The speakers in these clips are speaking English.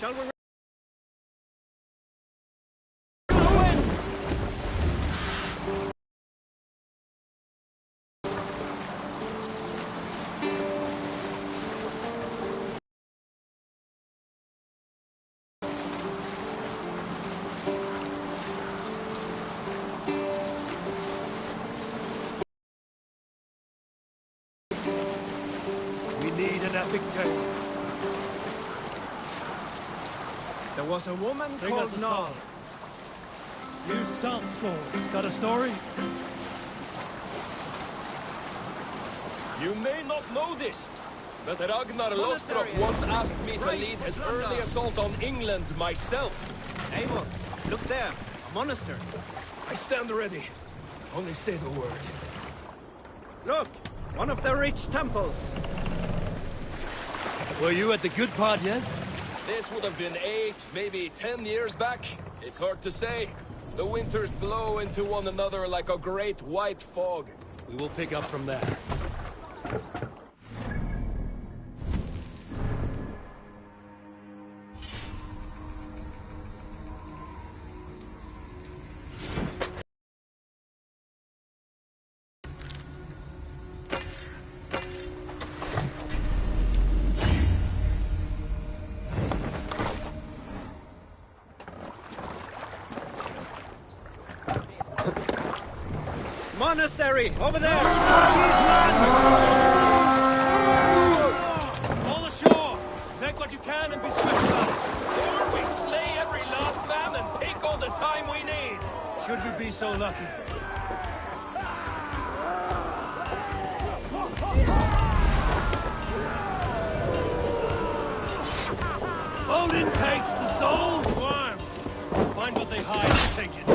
Shall we? We need an epic tale. There was a woman Sing called us a Nal. song. Use salt scores. Got a story? You may not know this, but Ragnar Lothbrok once asked me to lead his early assault on England myself. Eivor, look there. A monastery. I stand ready. Only say the word. Look! One of the rich temples. Were you at the good part yet? This would have been 8, maybe 10 years back. It's hard to say. The winters blow into one another like a great white fog. We will pick up from there. Monastery! Over there! All ashore! Take what you can and be swift about it. Or we slay every last man and take all the time we need. Should we be so lucky? Odin takes the soul to arms. Find what they hide and take it.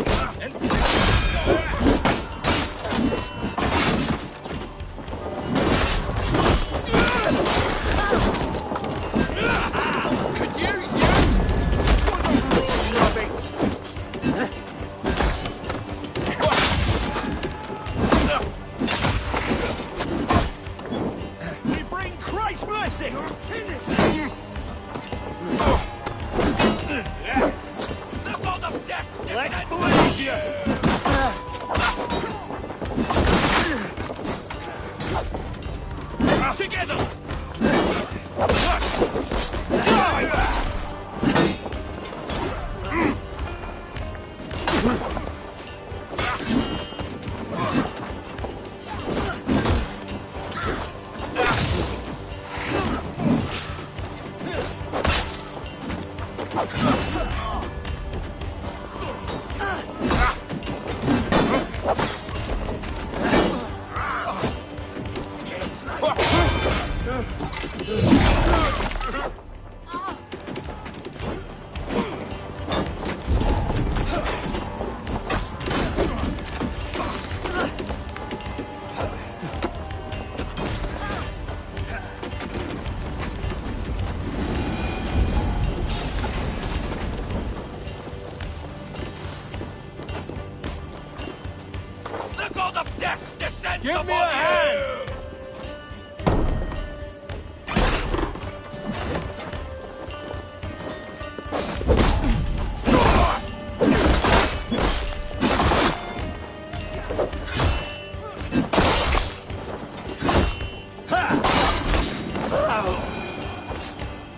Could use you! We bring Christ's blessing! The god of death! Let's blaze you! Together! The god of death descends Give upon me a you! hand!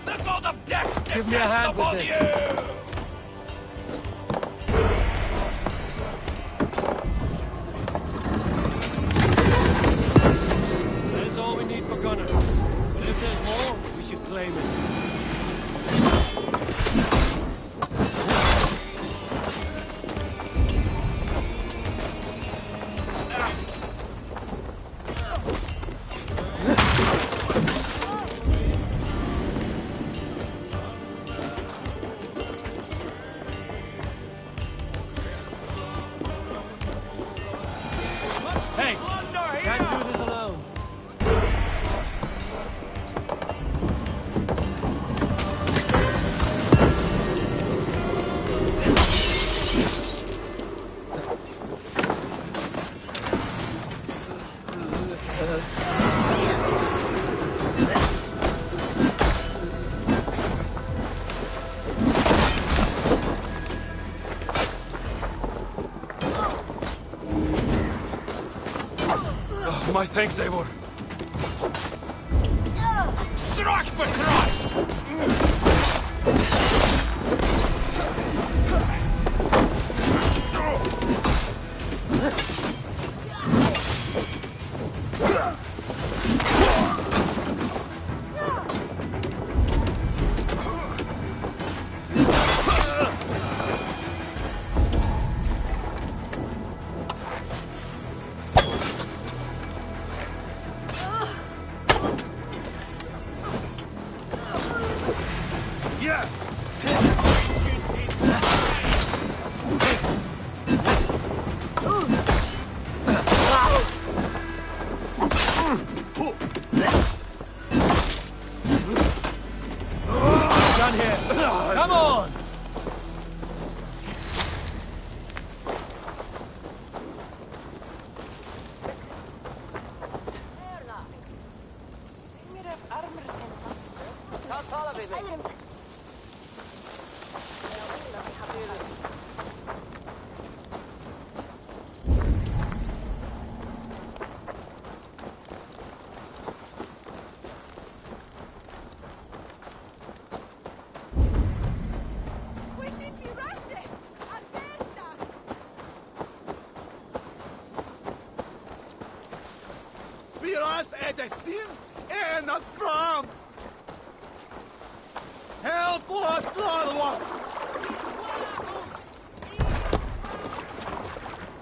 The god of death Give me a hand descends with upon this. you! That is all we need for Gunnar. But if there's more, we should claim it. Why, thanks, Eivor. Strike for Christ! Come on! Viras är det sin en att fram! Help åt Lalwa!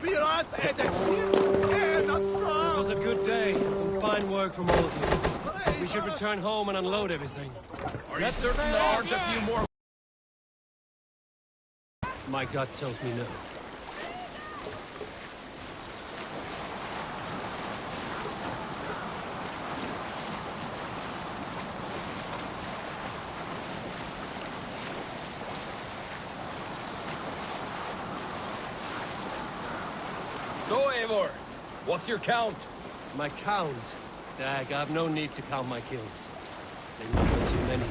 Viras är det sin en att fram! This was a good day. Some fine work from all of you. We should return home and unload everything. Are you certain there aren't a few more? My gut tells me no. So, Eivor, what's your count? My count? Dag, I've no need to count my kills. They were too many.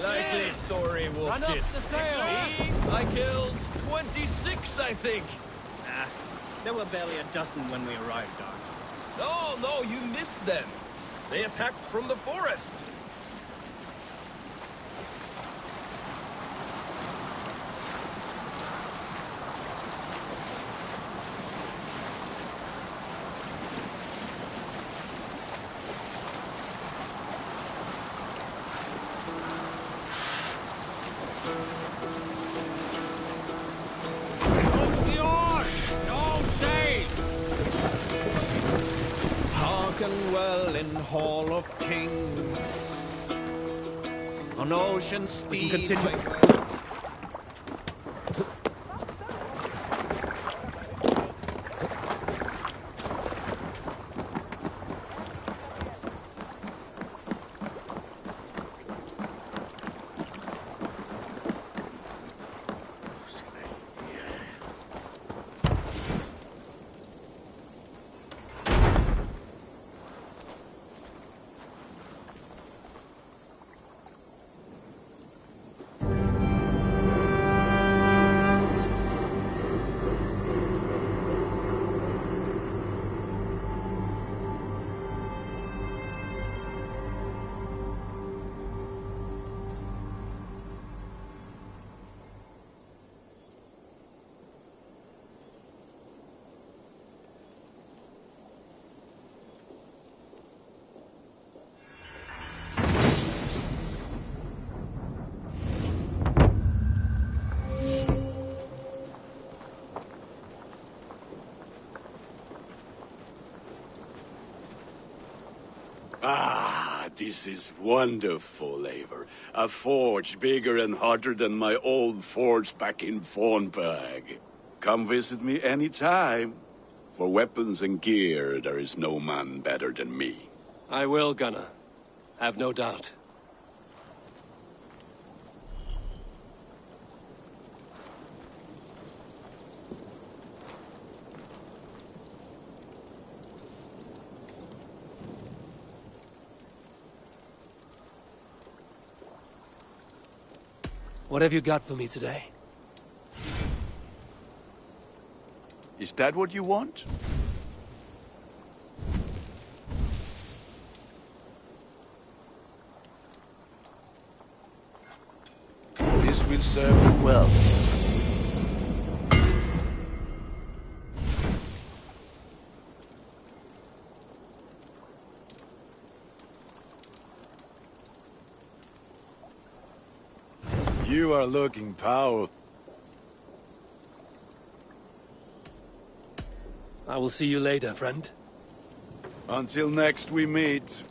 Likely story, Run up the Wolfkist. sail! I killed 26, I think. Ah, there were barely a dozen when we arrived, Dark. No, you missed them. They attacked from the forest. Hearken well in Hall of Kings. On ocean steed. We can continue. Ah, this is wonderful, Eivor. A forge bigger and hotter than my old forge back in Fornberg. Come visit me any time. For weapons and gear, there is no man better than me. I will, Gunnar. Have no doubt. What have you got for me today? Is that what you want? will serve you well. You are looking powerful. I will see you later, friend. Until next we meet.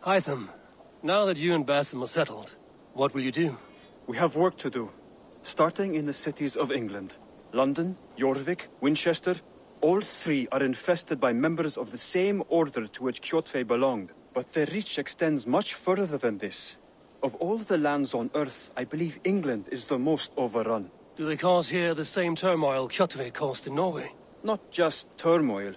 Hytham, now that you and Basim are settled, what will you do? We have work to do, starting in the cities of England. London, Jorvik, Winchester, all three are infested by members of the same order to which Kjotve belonged. But their reach extends much further than this. Of all the lands on Earth, I believe England is the most overrun. Do they cause here the same turmoil Kjotve caused in Norway? Not just turmoil.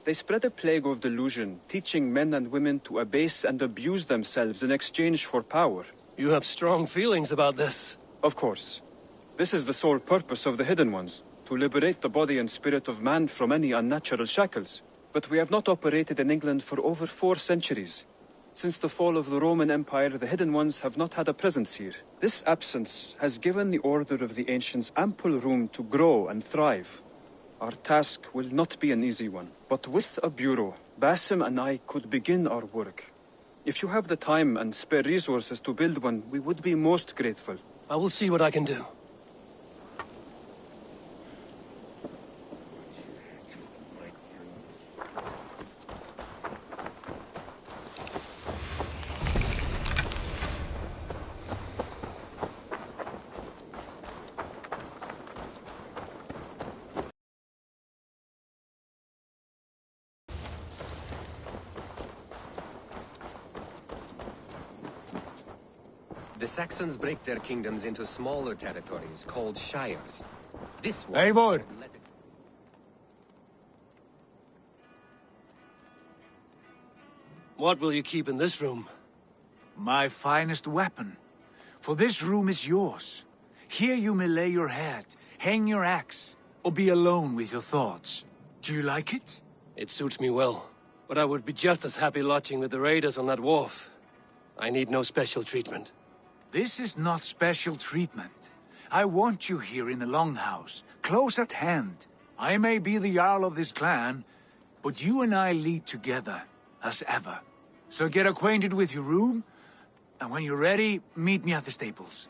They spread a plague of delusion, teaching men and women to abase and abuse themselves in exchange for power. You have strong feelings about this. Of course. This is the sole purpose of the Hidden Ones, to liberate the body and spirit of man from any unnatural shackles. But we have not operated in England for over 4 centuries. Since the fall of the Roman Empire, the Hidden Ones have not had a presence here. This absence has given the Order of the Ancients ample room to grow and thrive. Our task will not be an easy one, but with a bureau, Basim and I could begin our work. If you have the time and spare resources to build one, we would be most grateful. I will see what I can do. The Saxons break their kingdoms into smaller territories called shires. This one... Eivor! What will you keep in this room? My finest weapon. For this room is yours. Here you may lay your head, hang your axe, or be alone with your thoughts. Do you like it? It suits me well, but I would be just as happy lodging with the raiders on that wharf. I need no special treatment. This is not special treatment. I want you here in the Longhouse, close at hand. I may be the Jarl of this clan, but you and I lead together, as ever. So get acquainted with your room, and when you're ready, meet me at the stables.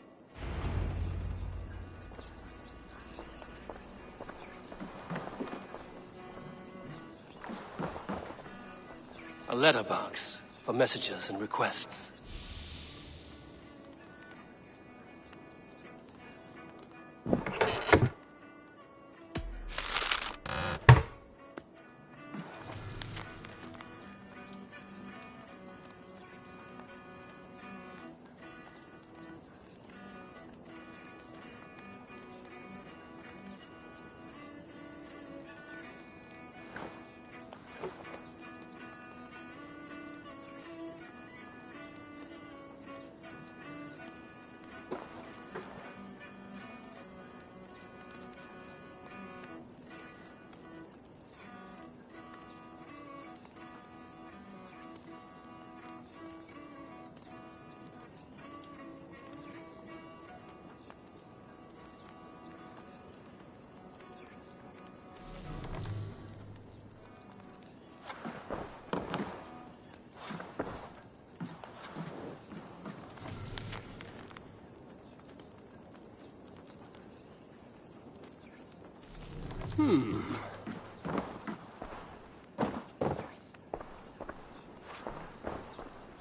A letterbox for messages and requests.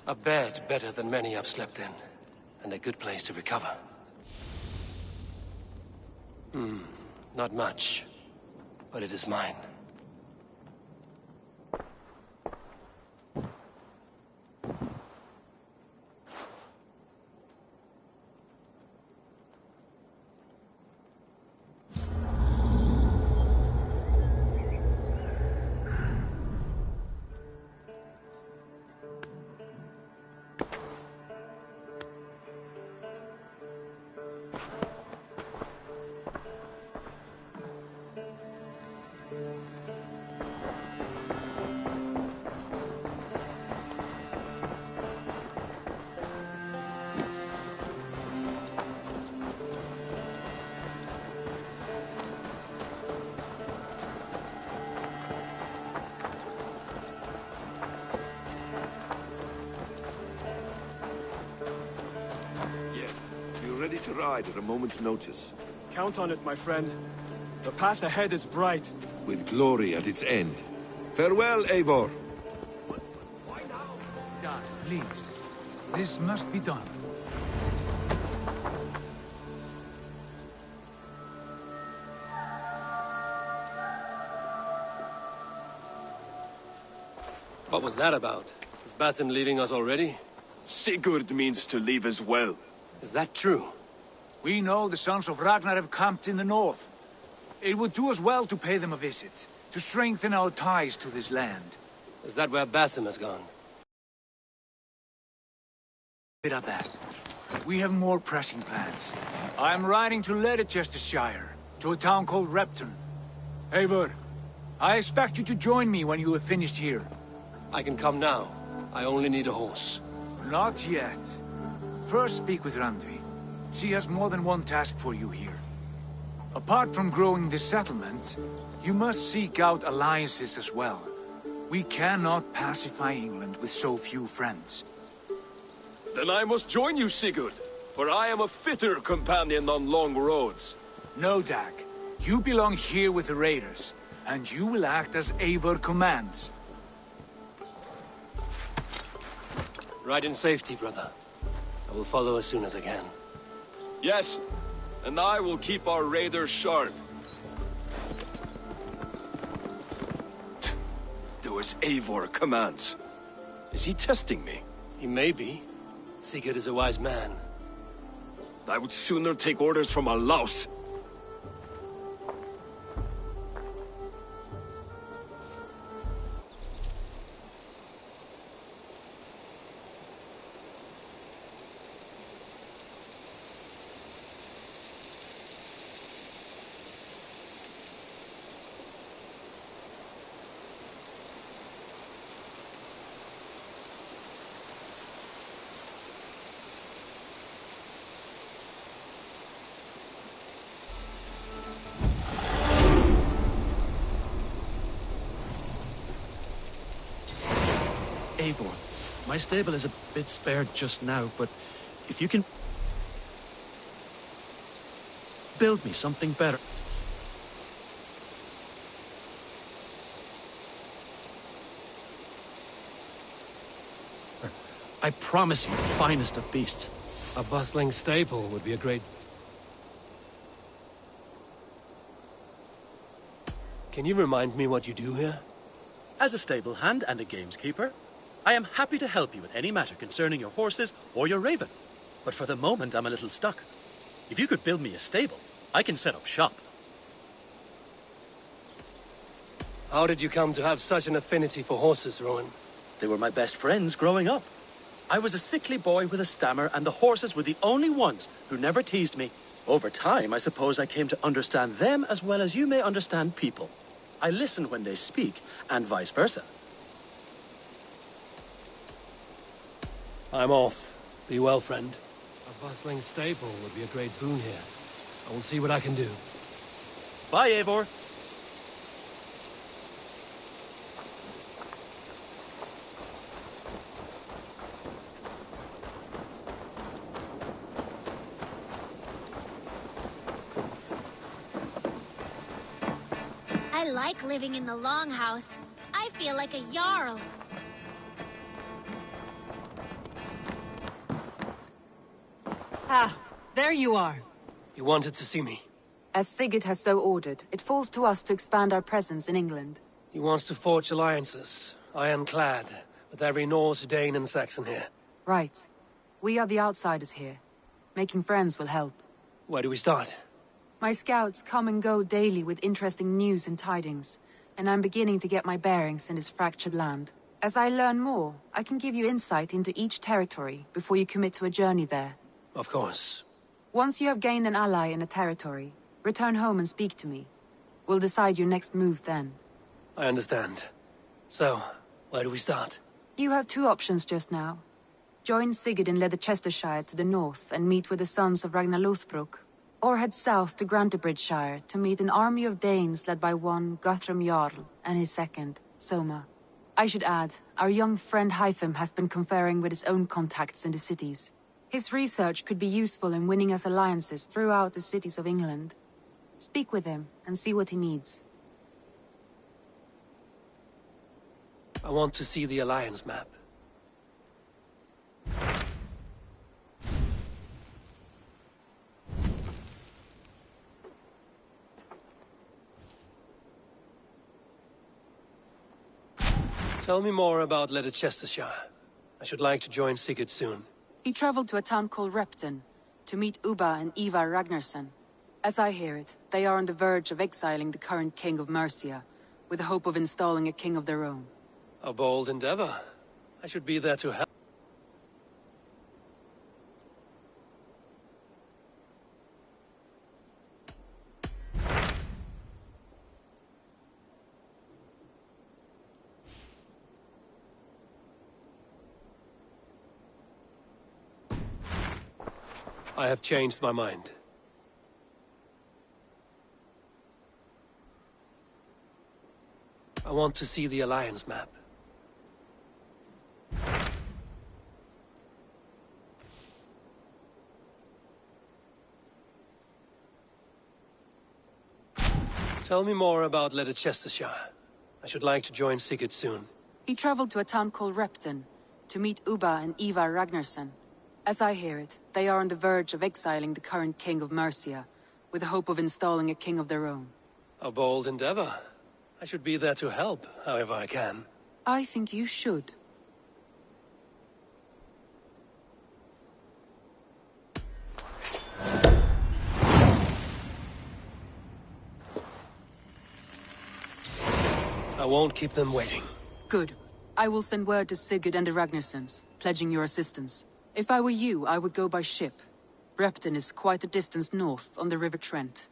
A bed better than many I've slept in, and a good place to recover. Not much, but it is mine. Ready to ride at a moment's notice. Count on it, my friend. The path ahead is bright. With glory at its end. Farewell, Eivor. Dad, please. This must be done. What was that about? Is Basim leaving us already? Sigurd means to leave as well. Is that true? We know the sons of Ragnar have camped in the north. It would do us well to pay them a visit, to strengthen our ties to this land. Is that where Basim has gone? Bit of that. We have more pressing plans. I am riding to Leicestershire, to a town called Repton. Eivor, I expect you to join me when you have finished here. I can come now. I only need a horse. Not yet. First speak with Randvi. She has more than one task for you here. Apart from growing this settlement, you must seek out alliances as well. We cannot pacify England with so few friends. Then I must join you, Sigurd, for I am a fitter companion on long roads. No, Dag. You belong here with the raiders, and you will act as Eivor commands. Ride in safety, brother. I will follow as soon as I can. Yes, and I will keep our raiders sharp. Do as Eivor commands. Is he testing me? He may be. Sigurd is a wise man. I would sooner take orders from a louse. Eivor, my stable is a bit spared just now, but if you can build me something better. I promise you the finest of beasts. A bustling stable would be a great... Can you remind me what you do here? As a stable hand and a gameskeeper, I am happy to help you with any matter concerning your horses or your raven. But for the moment, I'm a little stuck. If you could build me a stable, I can set up shop. How did you come to have such an affinity for horses, Rowan? They were my best friends growing up. I was a sickly boy with a stammer, and the horses were the only ones who never teased me. Over time, I suppose I came to understand them as well as you may understand people. I listen when they speak, and vice versa. I'm off. Be well, friend. A bustling stable would be a great boon here. I will see what I can do. Bye, Eivor. I like living in the Longhouse. I feel like a Jarl. Ah, there you are. You wanted to see me? As Sigurd has so ordered, it falls to us to expand our presence in England. He wants to forge alliances, ironclad, with every Norse, Dane and Saxon here. Right. We are the outsiders here. Making friends will help. Where do we start? My scouts come and go daily with interesting news and tidings, and I'm beginning to get my bearings in this fractured land. As I learn more, I can give you insight into each territory before you commit to a journey there. Of course. Once you have gained an ally in a territory, return home and speak to me. We'll decide your next move then. I understand. So, where do we start? You have two options just now. Join Sigurd in Leicestershire to the north and meet with the sons of Ragnar Lothbrok. Or head south to Grantebridgeshire to meet an army of Danes led by one Guthrum Jarl and his second, Soma. I should add, our young friend Hytham has been conferring with his own contacts in the cities. His research could be useful in winning us alliances throughout the cities of England. Speak with him and see what he needs. I want to see the Alliance map. Tell me more about Leicestershire. I should like to join Sigurd soon. He traveled to a town called Repton to meet Ubba and Ivar Ragnarsson. As I hear it, they are on the verge of exiling the current king of Mercia, with the hope of installing a king of their own. A bold endeavor. I should be there to help. I have changed my mind. I want to see the Alliance map. Tell me more about Leicestershire. I should like to join Sigurd soon. He traveled to a town called Repton to meet Ubba and Ivar Ragnarsson. As I hear it, they are on the verge of exiling the current king of Mercia, with the hope of installing a king of their own. A bold endeavor. I should be there to help, however I can. I think you should. I won't keep them waiting. Good. I will send word to Sigurd and the Ragnarssons, pledging your assistance. If I were you, I would go by ship. Repton is quite a distance north on the River Trent.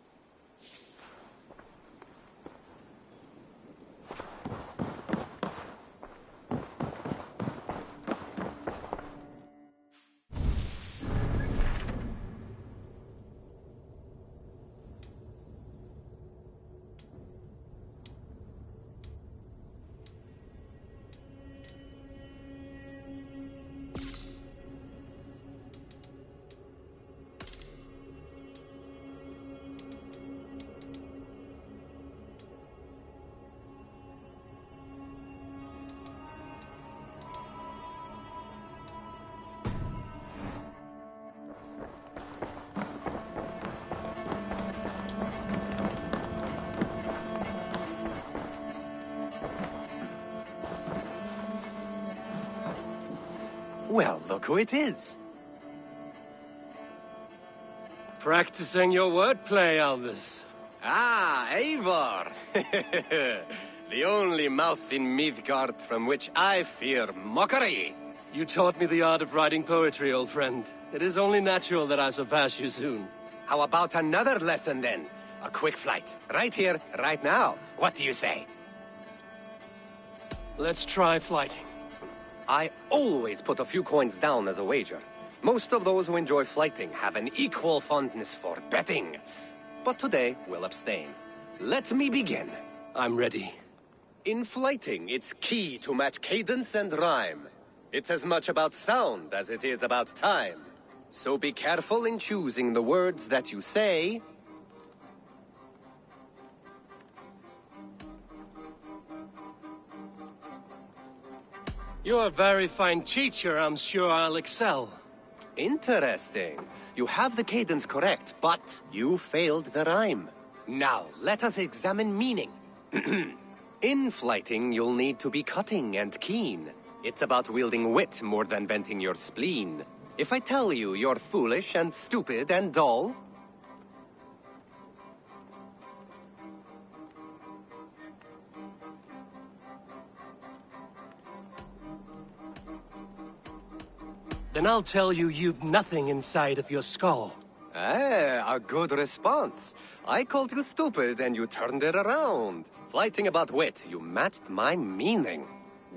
Well, look who it is. Practicing your wordplay, Albus. Ah, Eivor! The only mouth in Midgard from which I fear mockery. You taught me the art of writing poetry, old friend. It is only natural that I surpass you soon. How about another lesson, then? A quick flight. Right here, right now. What do you say? Let's try flighting. I always put a few coins down as a wager. Most of those who enjoy flighting have an equal fondness for betting. But today, we'll abstain. Let me begin. I'm ready. In flighting, it's key to match cadence and rhyme. It's as much about sound as it is about time. So be careful in choosing the words that you say. You're a very fine teacher. I'm sure I'll excel. Interesting. You have the cadence correct, but you failed the rhyme. Now, let us examine meaning. In flighting, you'll need to be cutting and keen. It's about wielding wit more than venting your spleen. If I tell you you're foolish and stupid and dull... Then I'll tell you you've nothing inside of your skull. Ah, a good response. I called you stupid and you turned it around. Flighting about wit, you matched my meaning.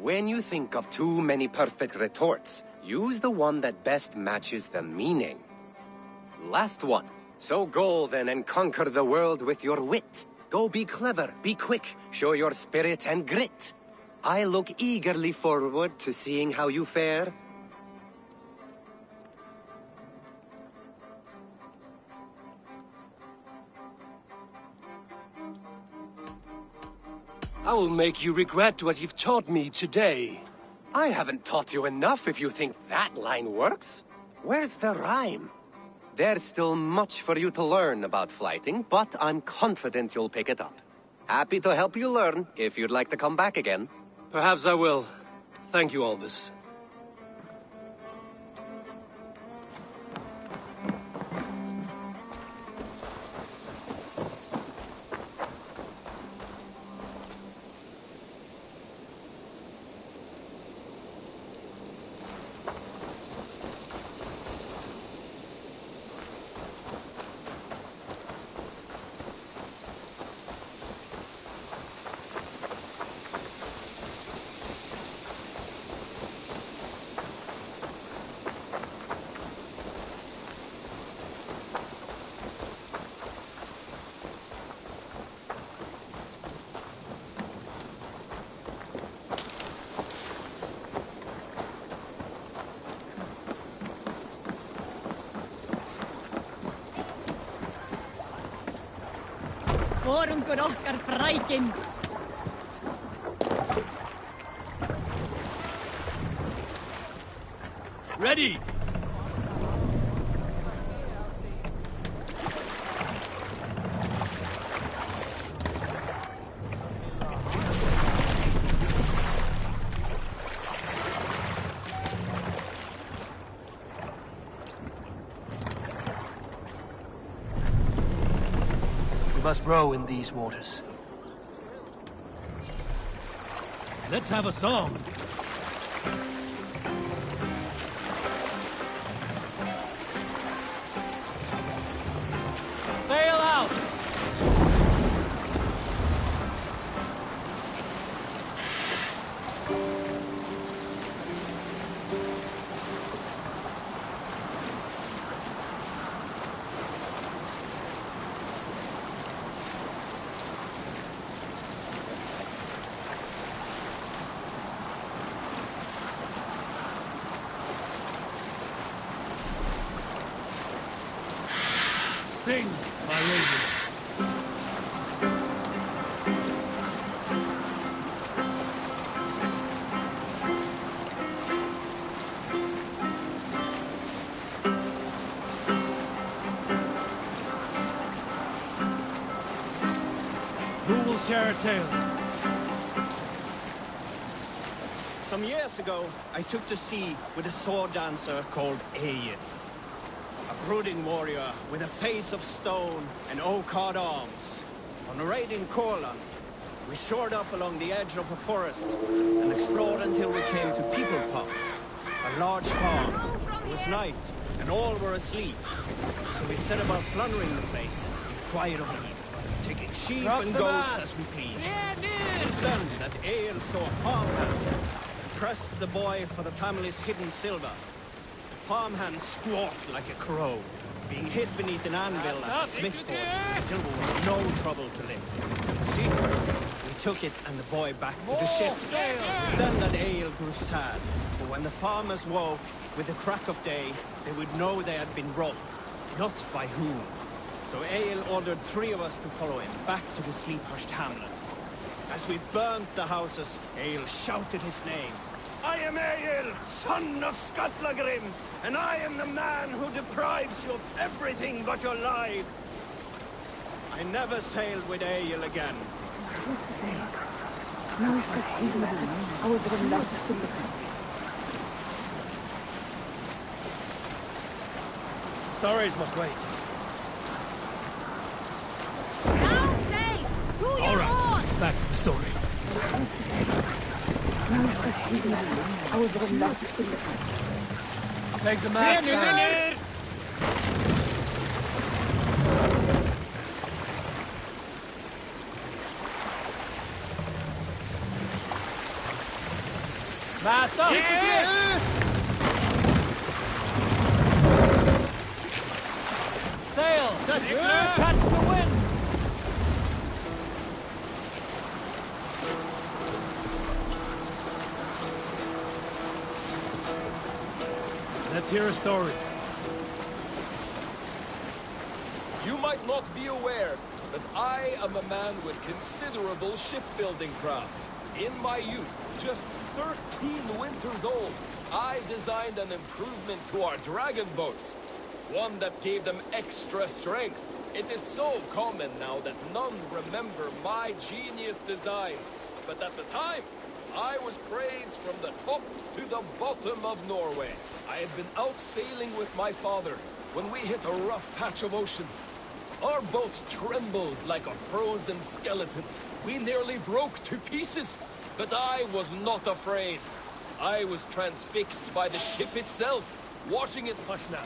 When you think of too many perfect retorts, use the one that best matches the meaning. Last one. So go then and conquer the world with your wit. Go be clever, be quick, show your spirit and grit. I look eagerly forward to seeing how you fare. I will make you regret what you've taught me today. I haven't taught you enough if you think that line works. Where's the rhyme? There's still much for you to learn about flighting, but I'm confident you'll pick it up. Happy to help you learn, if you'd like to come back again. Perhaps I will. Thank you, Alvis. Forungur okkar frækinn. Ready! We must row in these waters. Let's have a song. Sail out! Sing, my raven. Who will share a tale? Some years ago, I took to sea with a sword dancer called Egil. A brooding warrior with a face of stone and oak-hard arms. On a raid in Courland, we shored up along the edge of a forest and explored until we came to People Pots, a large farm. It was night and all were asleep, so we set about plundering the place in quiet of eve, taking sheep and goats as we pleased. It was then that Egil saw a farmhand and pressed the boy for the family's hidden silver. Farmhand squawked like a crow. Being hid beneath an anvil at the smith's forge, the silver was no trouble to lift. In secret, we took it and the boy back to the ship. It was then that Egil grew sad, for when the farmers woke with the crack of day, they would know they had been robbed, not by whom. So Egil ordered 3 of us to follow him back to the sleep-hushed hamlet. As we burnt the houses, Egil shouted his name. I am Egil, son of Skatlagrim, and I am the man who deprives you of everything but your life. I never sailed with Egil again. Stories must wait. Down safe! To your All right, horse! back to the story. Take the mast down. Master! Sail! Catch the wind! Let's hear a story. You might not be aware, but I am a man with considerable shipbuilding craft. In my youth, just 13 winters old, I designed an improvement to our dragon boats. One that gave them extra strength. It is so common now that none remember my genius design. But at the time, I was praised from the top to the bottom of Norway. I had been out sailing with my father when we hit a rough patch of ocean. Our boat trembled like a frozen skeleton. We nearly broke to pieces, but I was not afraid. I was transfixed by the ship itself, watching it. Hush now.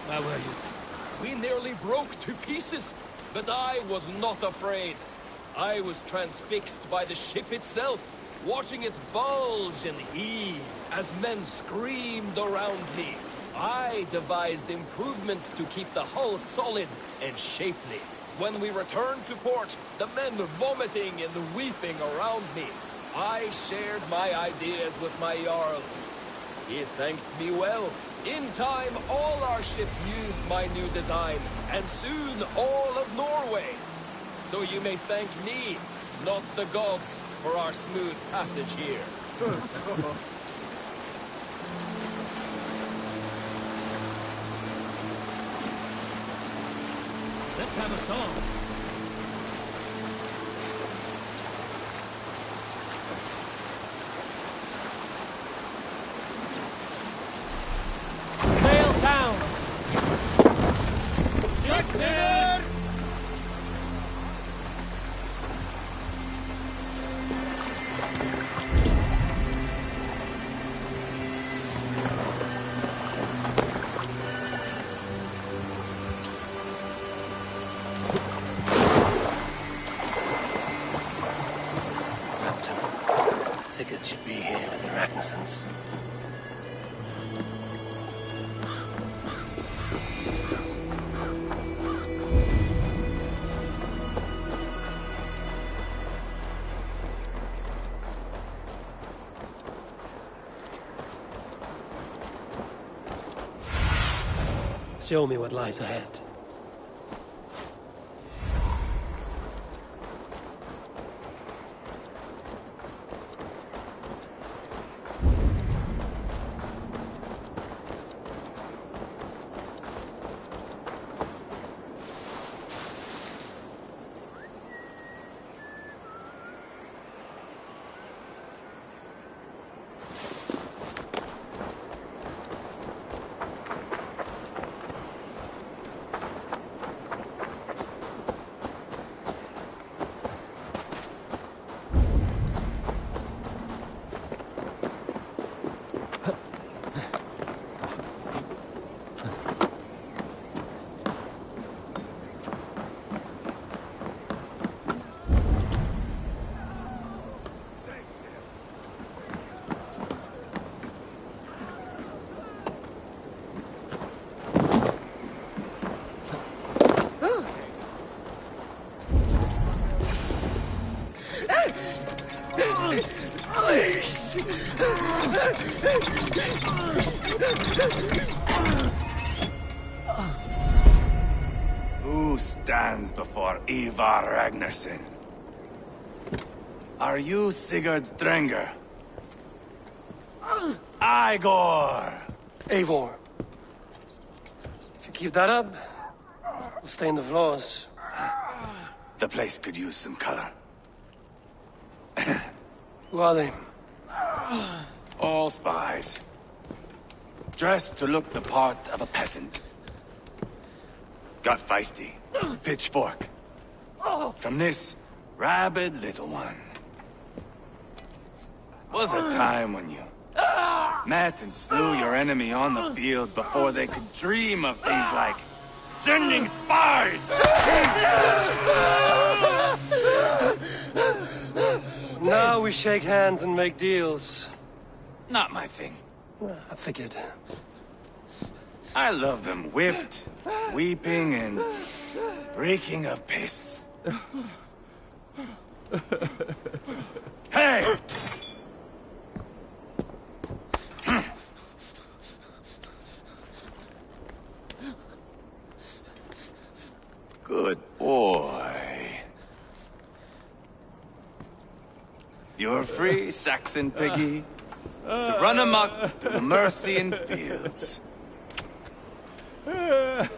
Where were you? We nearly broke to pieces, but I was not afraid. I was transfixed by the ship itself, watching it bulge and heave as men screamed around me. I devised improvements to keep the hull solid and shapely. When we returned to port, the men vomiting and weeping around me, I shared my ideas with my Jarl. He thanked me well. In time, all our ships used my new design, and soon all of Norway. So you may thank me, not the gods, for our smooth passage here. Let's have a song. Sail down! Shipman! Sigurd should be here with the Ragnarsons. Show me what lies ahead. Who stands before Ivar Ragnarsson? Are you Sigurd Drenger? Igor! Eivor. If you keep that up, we'll stain the floors. The place could use some color. Who are they? All spies. Dressed to look the part of a peasant. Got feisty. Pitchfork. From this rabid little one. Was a time when you met and slew your enemy on the field before they could dream of things like sending spies! we shake hands and make deals? Not my thing. I figured. I love them whipped, weeping, and reeking of piss. Hey! Good boy. You're free, Saxon piggy, to run amok to the Mercian fields. I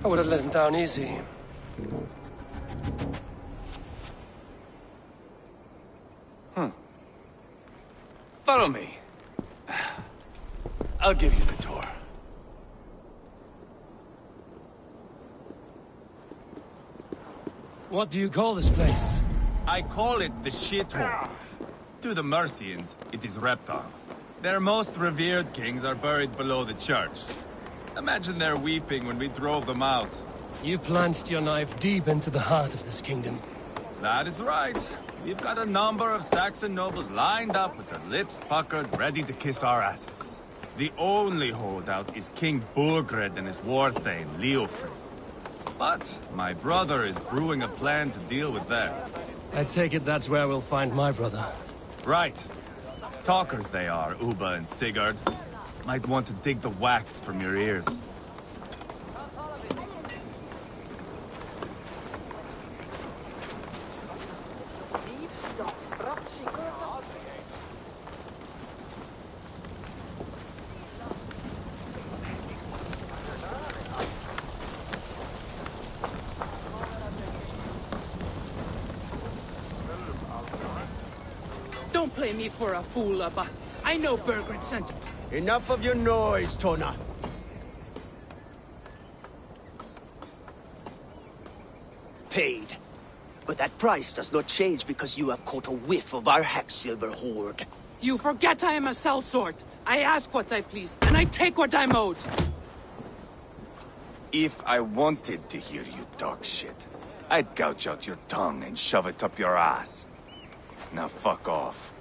would have let him down easy. Follow me. I'll give you the tour. What do you call this place? I call it the shithole. To the Mercians, it is Reptar. Their most revered kings are buried below the church. Imagine their weeping when we drove them out. You plunged your knife deep into the heart of this kingdom. That is right. We've got a number of Saxon nobles lined up with their lips puckered, ready to kiss our asses. The only holdout is King Burgred and his war thane, Leofrid. But my brother is brewing a plan to deal with them. I take it that's where we'll find my brother. Right. Talkers they are, Uba and Sigurd. Might want to dig the wax from your ears. Don't play me for a fool, Abba. I know Burgred sent... Enough of your noise, Tona. Paid. But that price does not change because you have caught a whiff of our Hacksilver hoard. You forget I am a sellsword. I ask what I please, and I take what I'm owed. If I wanted to hear you talk shit, I'd gouge out your tongue and shove it up your ass. Now fuck off.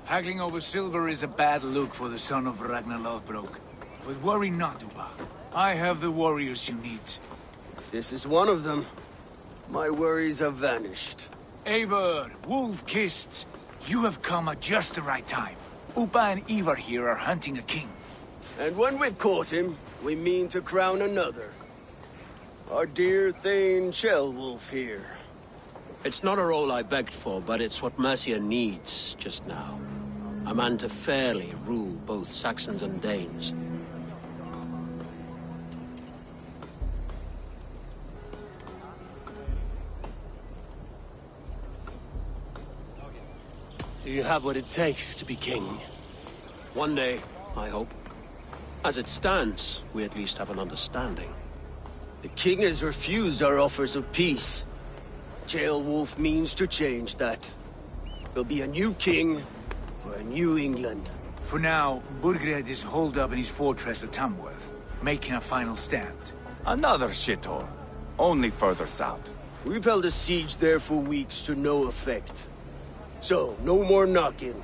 Haggling over silver is a bad look for the son of Ragnar Lothbrok. But worry not, Uba. I have the warriors you need. This is one of them. My worries have vanished. Eivor, Wolf-Kissed, you have come at just the right time. Uba and Ivar here are hunting a king. And when we've caught him, we mean to crown another. Our dear Thane Ceolwulf here. It's not a role I begged for, but it's what Mercia needs just now. A man to fairly rule both Saxons and Danes. Do you have what it takes to be king? One day, I hope. As it stands, we at least have an understanding. The king has refused our offers of peace. Ceolwulf means to change that. There'll be a new king for a new England. For now, Burgred is holed up in his fortress at Tamworth, making a final stand. Another shithole. Only further south. We've held a siege there for weeks to no effect. So, no more knocking.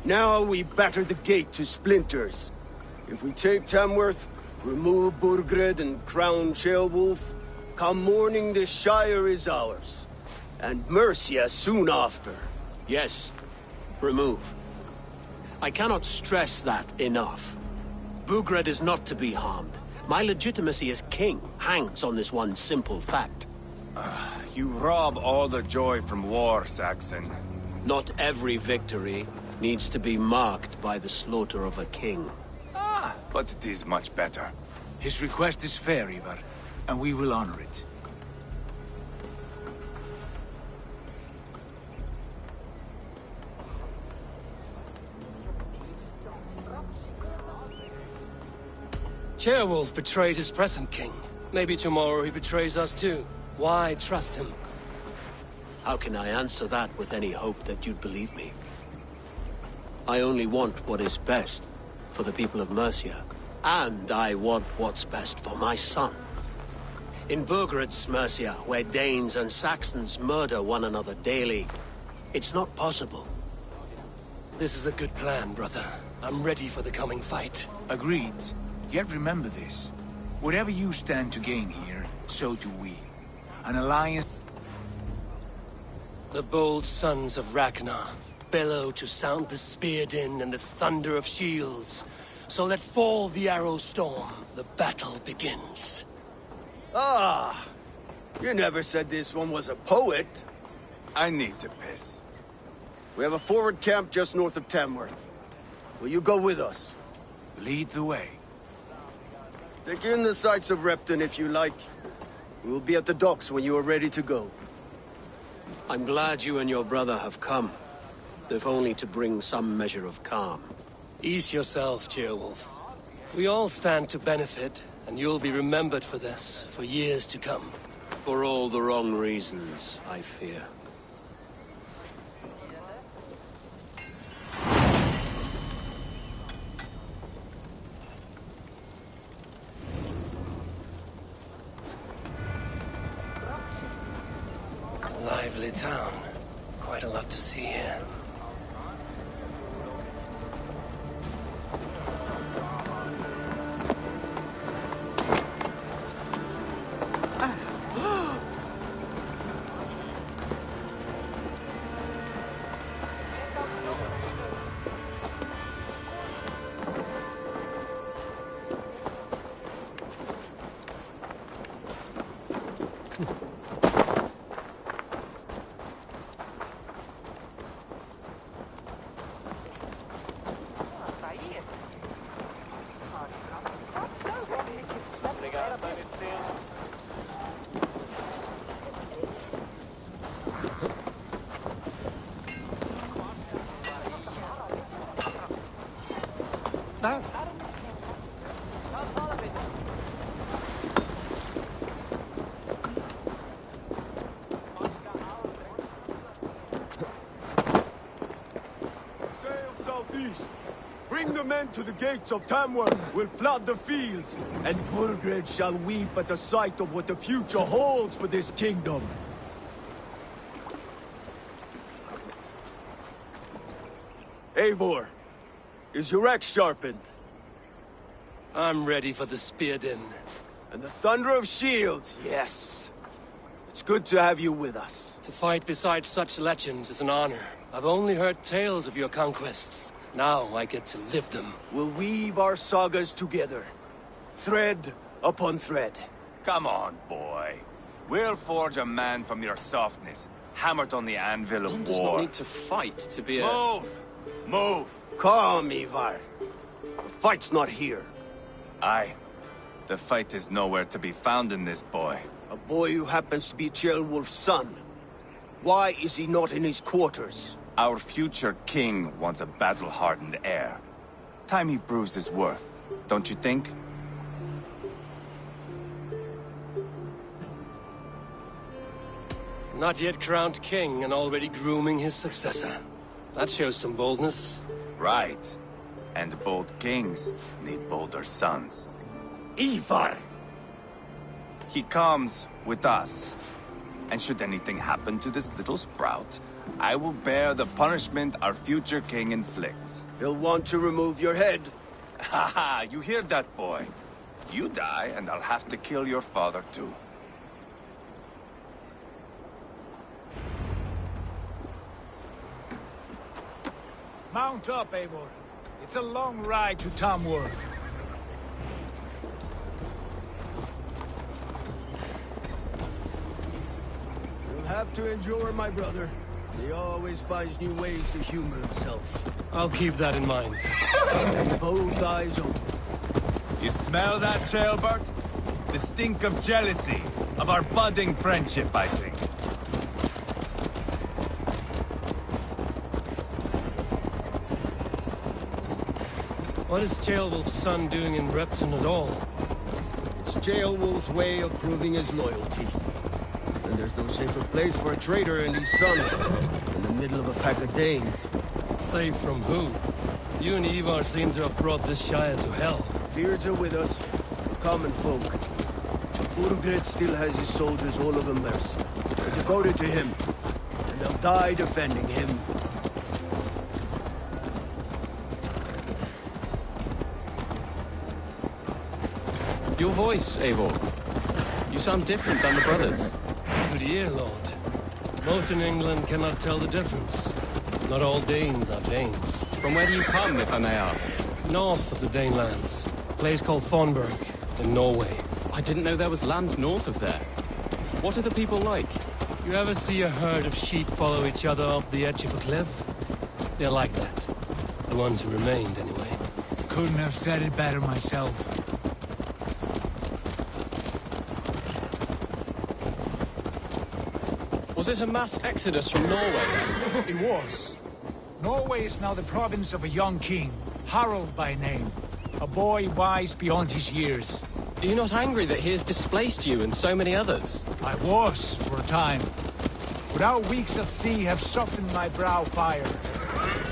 Now we batter the gate to splinters. If we take Tamworth, remove Burgred and crown Ceolwulf, come morning the Shire is ours. And Mercia soon after. Yes, remove. I cannot stress that enough. Burgred is not to be harmed. My legitimacy as king hangs on this one simple fact. You rob all the joy from war, Saxon. Not every victory needs to be marked by the slaughter of a king. But it is much better. His request is fair, Ivar, and we will honor it. Ceolwulf betrayed his present king. Maybe tomorrow he betrays us too. Why trust him? How can I answer that with any hope that you'd believe me? I only want what is best for the people of Mercia. And I want what's best for my son. In Burgred's Mercia, where Danes and Saxons murder one another daily, it's not possible. This is a good plan, brother. I'm ready for the coming fight. Agreed. Yet remember this. Whatever you stand to gain here, so do we. An alliance... The bold sons of Ragnar bellow to sound the spear din and the thunder of shields. So let fall the arrow storm. The battle begins. Ah! You never said this one was a poet. I need to piss. We have a forward camp just north of Tamworth. Will you go with us? Lead the way. Take in the sights of Repton if you like. We will be at the docks when you are ready to go. I'm glad you and your brother have come, if only to bring some measure of calm. Ease yourself, Ceolwulf. We all stand to benefit, and you'll be remembered for this, for years to come. For all the wrong reasons, I fear. Lively town. Quite a lot to see here. Bring the men to the gates of Tamworth. We'll flood the fields, and Burgred shall weep at the sight of what the future holds for this kingdom. Eivor, is your axe sharpened? I'm ready for the spear din. And the thunder of shields, yes. It's good to have you with us. To fight beside such legends is an honor. I've only heard tales of your conquests. Now I get to live them. We'll weave our sagas together. Thread upon thread. Come on, boy. We'll forge a man from your softness, hammered on the anvil of war. One does not need to fight to be a... Move! Move! Calm, Ivar. The fight's not here. Aye. The fight is nowhere to be found in this boy. A boy who happens to be Ceolwulf's son. Why is he not in his quarters? Our future king wants a battle-hardened heir. Time he proves his worth, don't you think? Not yet crowned king and already grooming his successor. That shows some boldness. Right. And bold kings need bolder sons. Ivar! He comes with us. And should anything happen to this little sprout, I will bear the punishment our future king inflicts. He'll want to remove your head. Ha ha! You hear that, boy? You die, and I'll have to kill your father, too. Mount up, Eivor. It's a long ride to Tamworth. You'll have to endure, my brother. He always finds new ways to humor himself. I'll keep that in mind. Both eyes open. You smell that, Ceolbert? The stink of jealousy, of our budding friendship, I think. What is Ceolwulf's son doing in Repton at all? It's Ceolwulf's way of proving his loyalty. And There's no safer place for a traitor in the sun in the middle of a pack of Danes. Safe from who? You and Ivar seem to have brought this Shire to hell. Fears are with us, the common folk. Burgred still has his soldiers all over Mercia. They're devoted to him, and they'll die defending him. Your voice, Eivor. You sound different than the brothers. Good ear, Lord. Most in England cannot tell the difference. Not all Danes are Danes. From where do you come, if I may ask? North of the Danelands. A place called Thornburg, in Norway. I didn't know there was land north of there. What are the people like? You ever see a herd of sheep follow each other off the edge of a cliff? They're like that. The ones who remained, anyway. Couldn't have said it better myself. Was it a mass exodus from Norway, then? It was. Norway is now the province of a young king, Harald by name. A boy wise beyond his years. Are you not angry that he has displaced you and so many others? I was, for a time. But our weeks at sea have softened my brow fire.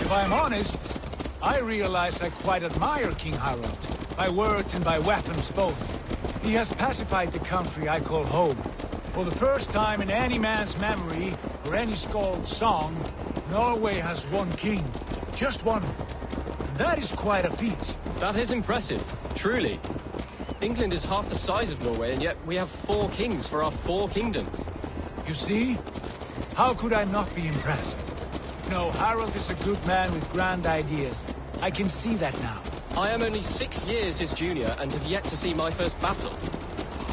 If I am honest, I realize I quite admire King Harald. By words and by weapons both. He has pacified the country I call home. For the first time in any man's memory, or any skald's song, Norway has one king. Just one. And that is quite a feat. That is impressive, truly. England is half the size of Norway, and yet we have 4 kings for our 4 kingdoms. You see? How could I not be impressed? No, Harald is a good man with grand ideas. I can see that now. I am only 6 years his junior, and have yet to see my first battle.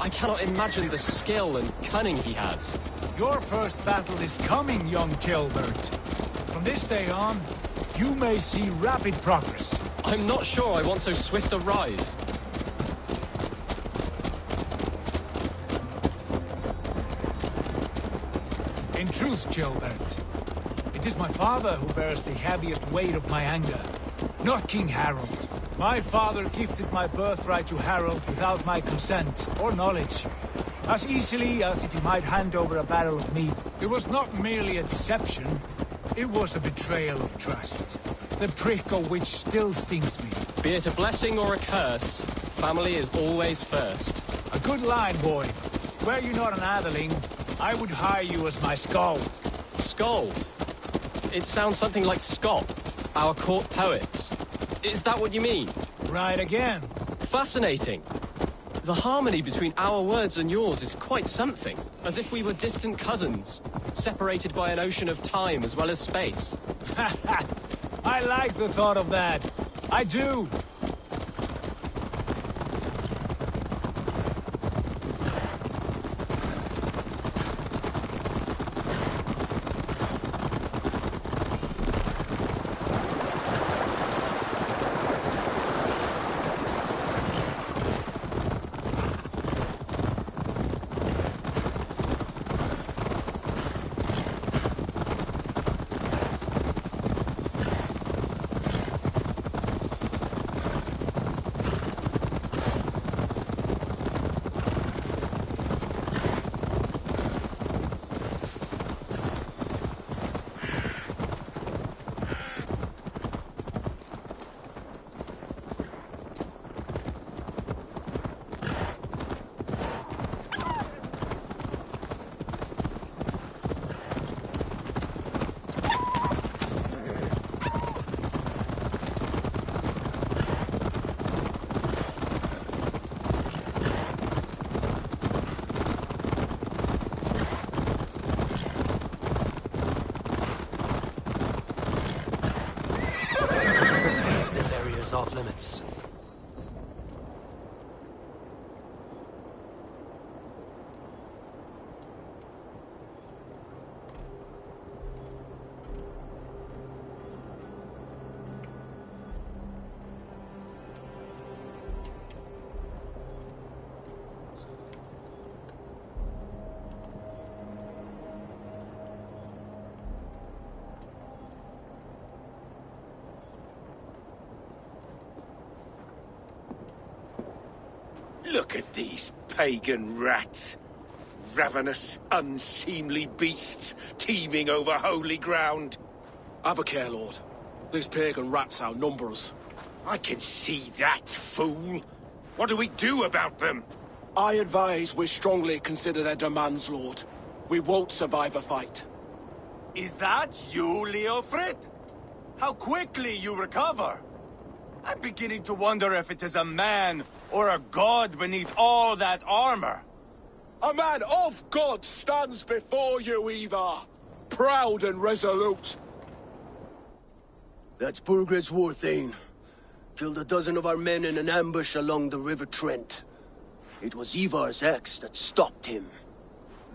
I cannot imagine the skill and cunning he has. Your first battle is coming, young Gilbert. From this day on, you may see rapid progress. I'm not sure I want so swift a rise. In truth, Gilbert, it is my father who bears the heaviest weight of my anger, not King Harald. My father gifted my birthright to Harald without my consent or knowledge. As easily as if he might hand over a barrel of meat. It was not merely a deception, it was a betrayal of trust. The prick of which still stings me. Be it a blessing or a curse, family is always first. A good line, boy. Were you not an atheling, I would hire you as my skald. Skald? It sounds something like Scott, our court poets. Is that what you mean? Right again. Fascinating. The harmony between our words and yours is quite something. As if we were distant cousins, separated by an ocean of time as well as space. I like the thought of that. I do. Off limits. Look at these pagan rats. ravenous, unseemly beasts teeming over holy ground. Have a care, Lord. These pagan rats outnumber us. I can see that, fool. What do we do about them? I advise we strongly consider their demands, Lord. We won't survive a fight. Is that you, Leofrid? How quickly you recover! I'm beginning to wonder if it is a man or a god beneath all that armor. A man of God stands before you, Ivar. Proud and resolute. That's Burgred's Warthane. Killed a dozen of our men in an ambush along the River Trent. It was Ivar's axe that stopped him.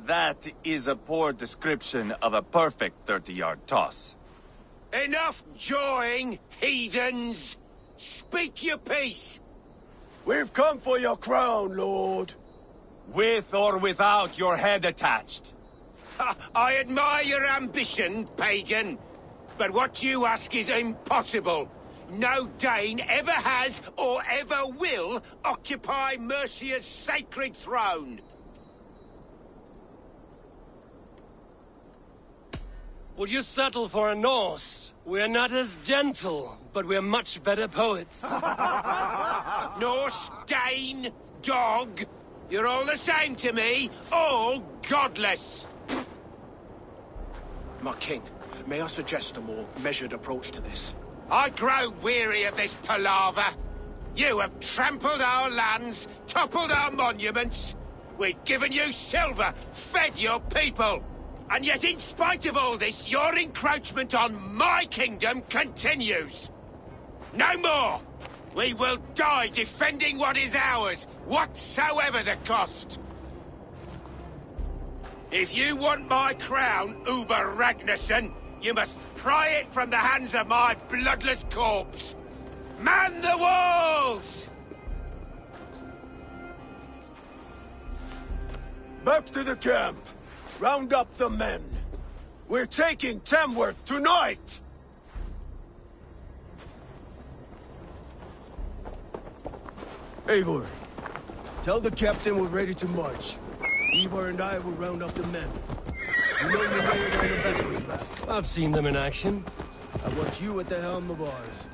That is a poor description of a perfect 30-yard toss. Enough jawing, heathens! Speak your piece! We've come for your crown, Lord. With or without your head attached. I admire your ambition, pagan. But what you ask is impossible. No Dane ever has or ever will occupy Mercia's sacred throne. Would you settle for a Norse? We're not as gentle, but we're much better poets. Norse, Dane, dog. You're all the same to me. All godless. My king, may I suggest a more measured approach to this? I grow weary of this palaver. You have trampled our lands, toppled our monuments. We've given you silver, fed your people. And yet, in spite of all this, your encroachment on my kingdom continues. No more! We will die defending what is ours, whatsoever the cost. If you want my crown, Uber Ragnarsson, you must pry it from the hands of my bloodless corpse. Man the walls! Back to the camp. Round up the men. We're taking Tamworth tonight! Eivor, tell the captain we're ready to march. Eivor and I will round up the men. You know your way around the battering ram. I've seen them in action. I want you at the helm of ours.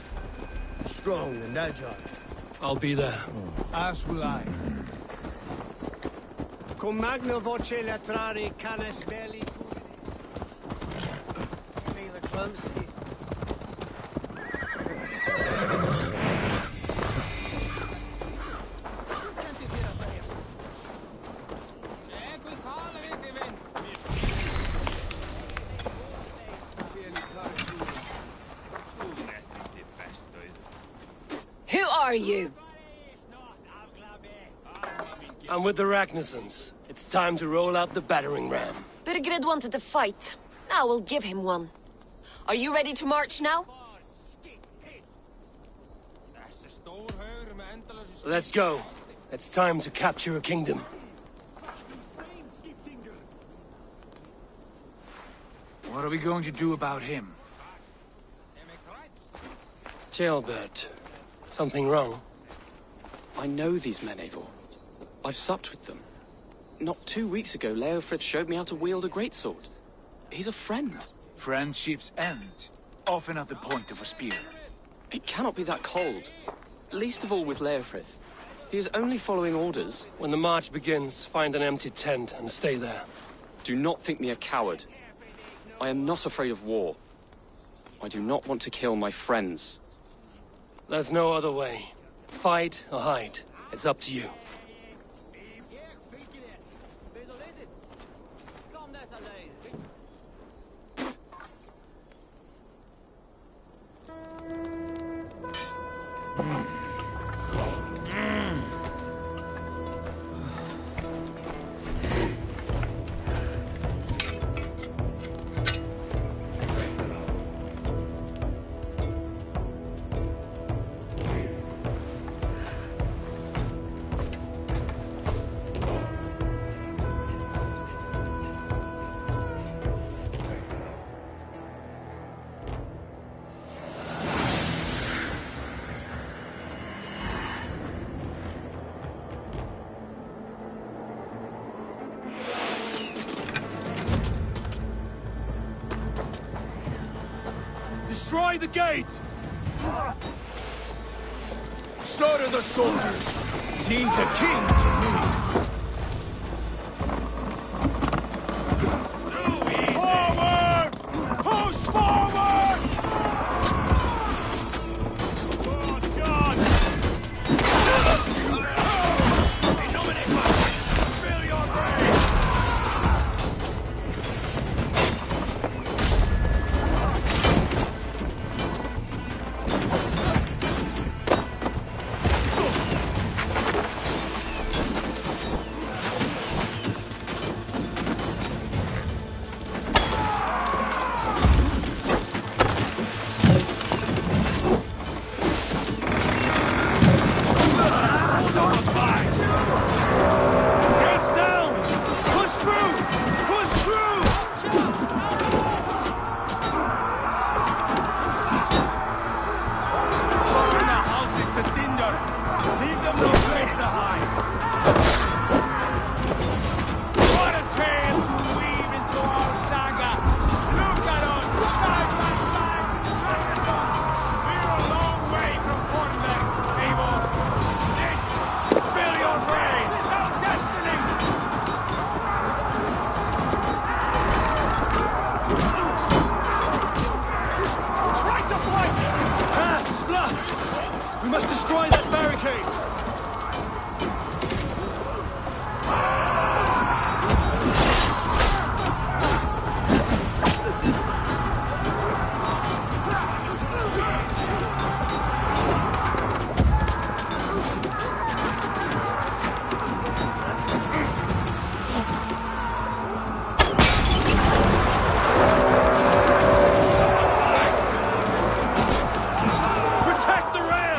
Strong and agile. I'll be there. As will I. Cum magna voce latrari canes belli feel clumsy. Who are you? I'm with the Ragnarssons. It's time to roll out the battering ram. Burgred wanted to fight. Now we'll give him one. Are you ready to march now? Let's go. It's time to capture a kingdom. What are we going to do about him? Jailbird. Something wrong? I know these men, Eivor. I've supped with them. Not 2 weeks ago, Leofrith showed me how to wield a greatsword. He's a friend. Friendships end, often at the point of a spear. It cannot be that cold. Least of all with Leofrith. He is only following orders. When the march begins, find an empty tent and stay there. Do not think me a coward. I am not afraid of war. I do not want to kill my friends. There's no other way. Fight or hide. It's up to you. Destroy the gate! Slaughter the soldiers! Leave the king to me! Too easy! Forward! Push forward! Oh, God! Fill your brain! We must destroy that barricade! Protect the ram!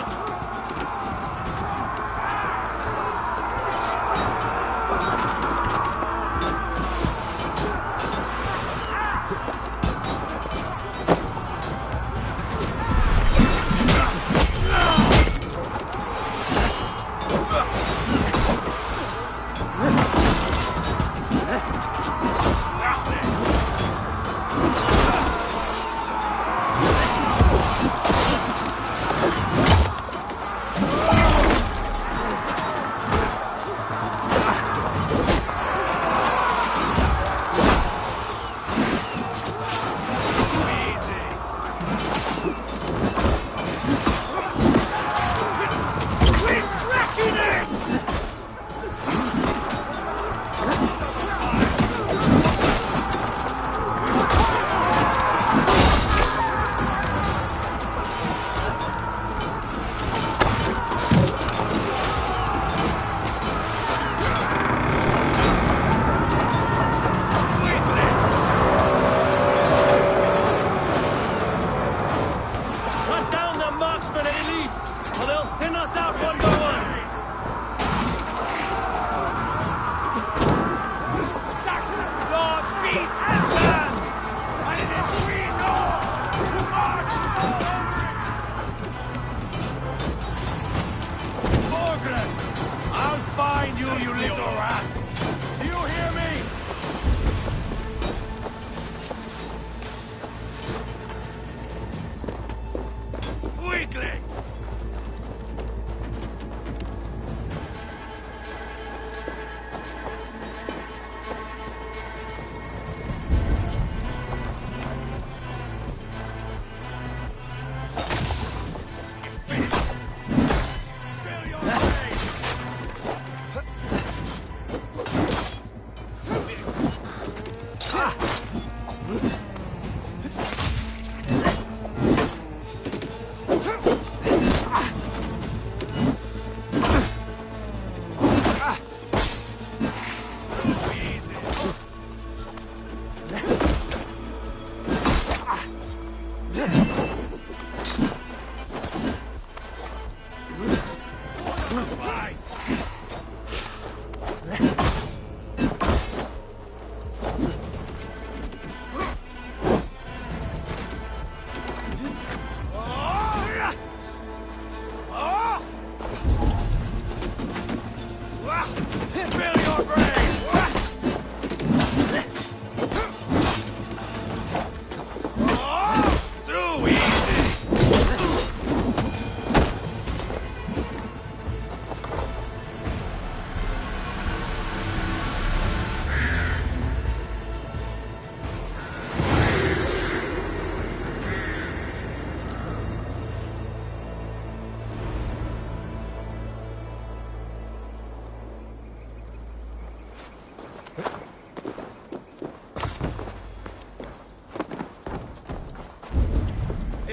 Too easy!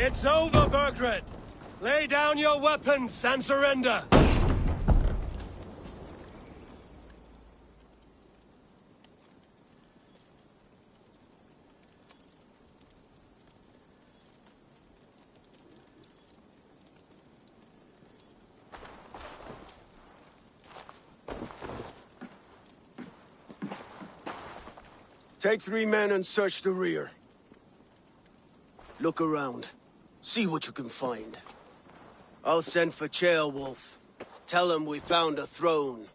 It's over, Burgred! Lay down your weapons and surrender! Take 3 men and search the rear. Look around. See what you can find. I'll send for Ceolwulf. Tell him we found a throne.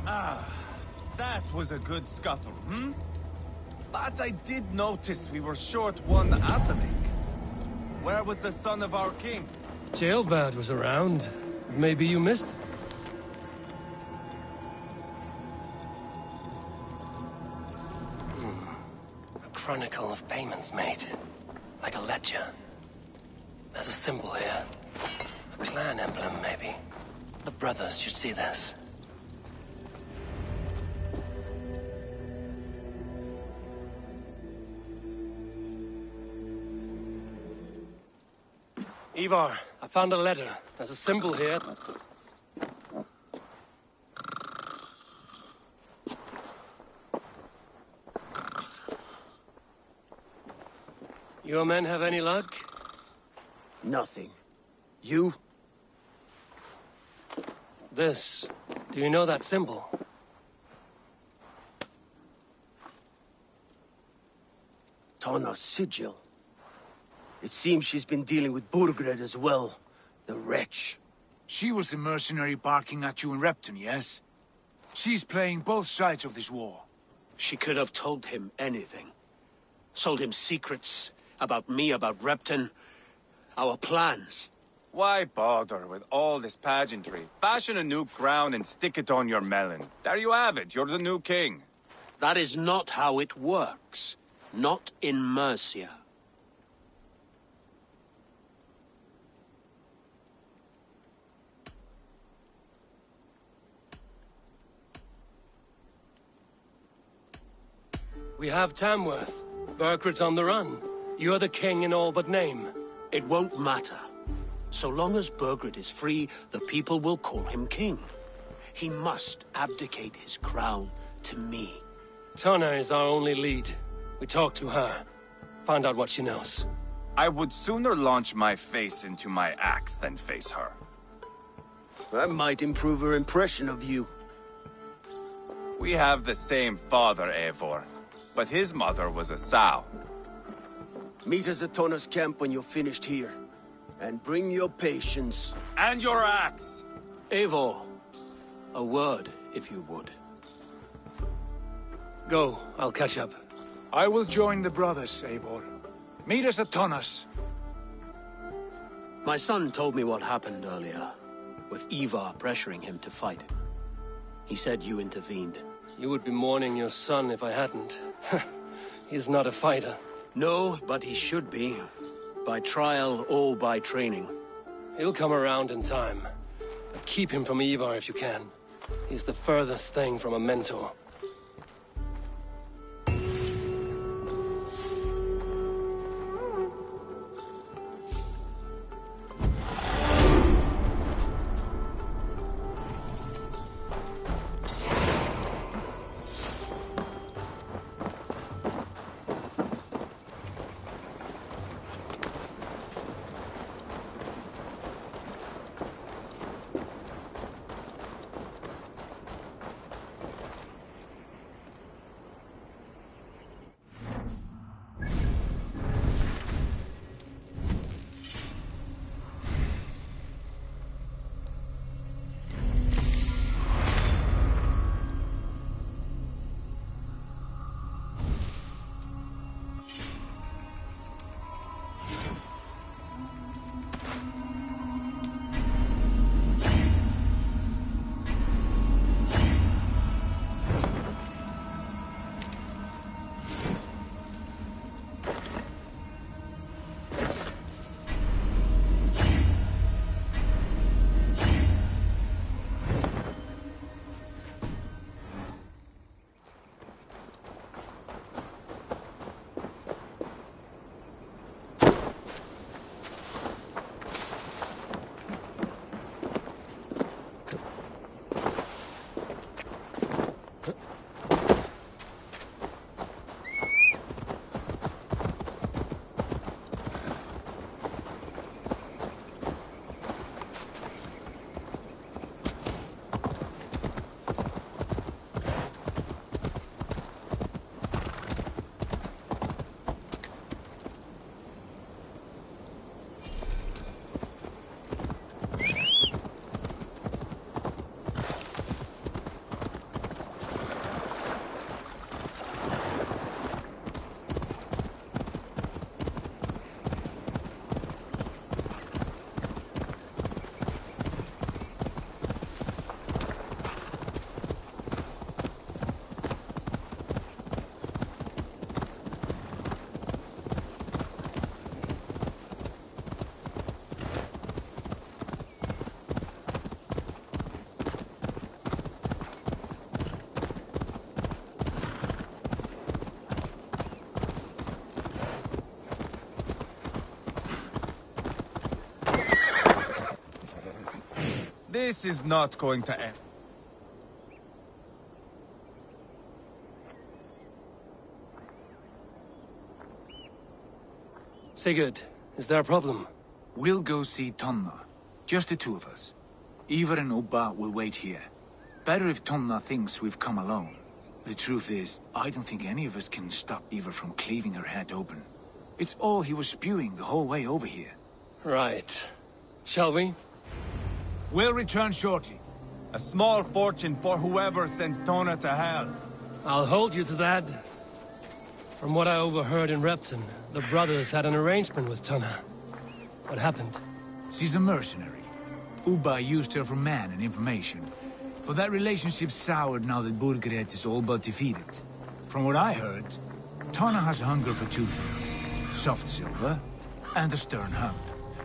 Ah, that was a good scuffle, hmm? But I did notice we were short one athelink. Where was the son of our king? Ceolbad was around. Maybe you missed it. A chronicle of payments made. Like a ledger. There's a symbol here. A clan emblem, maybe. The brothers should see this. Ivar, I found a letter. There's a symbol here. Your men have any luck? Nothing. You? This. Do you know that symbol? Tana's sigil. It seems she's been dealing with Burgred as well. The wretch. She was the mercenary barking at you in Repton, yes? She's playing both sides of this war. She could have told him anything. Sold him secrets about me, about Repton, our plans. Why bother with all this pageantry? Fashion a new crown and stick it on your melon. There you have it, you're the new king. That is not how it works. Not in Mercia. We have Tamworth. Burgred's on the run. You're the king in all but name. It won't matter. So long as Burgred is free, the people will call him king. He must abdicate his crown to me. Tana is our only lead. We talk to her. Find out what she knows. I would sooner launch my face into my axe than face her. That might improve her impression of you. We have the same father, Eivor. But his mother was a sow. Meet us at Tana's camp when you're finished here. And bring your patience. And your axe! Eivor, a word, if you would. Go, I'll catch up. I will join the brothers, Eivor. Meet us at Tana's. My son told me what happened earlier, with Ivar pressuring him to fight. He said you intervened. You would be mourning your son if I hadn't. He's not a fighter. No, but he should be. By trial or by training. He'll come around in time. But keep him from Ivar if you can. He's the furthest thing from a mentor. This is not going to end. Sigurd, is there a problem? We'll go see Tonna. Just the two of us. Ivar and Ubba will wait here. Better if Tonna thinks we've come alone. The truth is, I don't think any of us can stop Ivar from cleaving her head open. It's all he was spewing the whole way over here. Right. Shall we? We'll return shortly. A small fortune for whoever sends Tona to hell. I'll hold you to that. From what I overheard in Repton, the brothers had an arrangement with Tonna. What happened? She's a mercenary. Ubba used her for man and information. But that relationship soured now that Burgred is all but defeated. From what I heard, Tonna has hunger for two things. Soft silver and a stern hunt.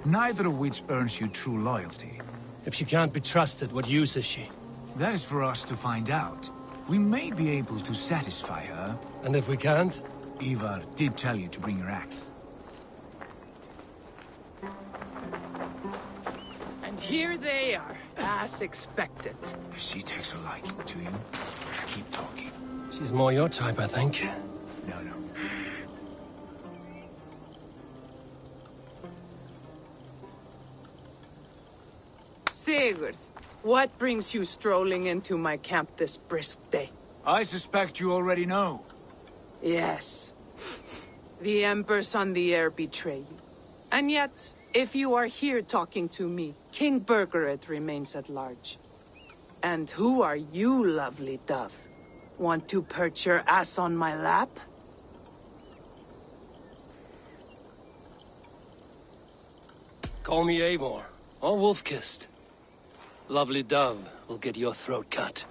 Neither of which earns you true loyalty. If she can't be trusted, what use is she? That is for us to find out. We may be able to satisfy her. And if we can't? Ivar did tell you to bring your axe. And here they are, as expected. If she takes a liking to you, keep talking. She's more your type, I think. No. Sigurd, what brings you strolling into my camp this brisk day? I suspect you already know. Yes. The Embers on the air betray you. And yet, if you are here talking to me, King Burgred remains at large. And who are you, lovely dove? Want to perch your ass on my lap? Call me Eivor, or Wolf-Kissed. Lovely dove will get your throat cut.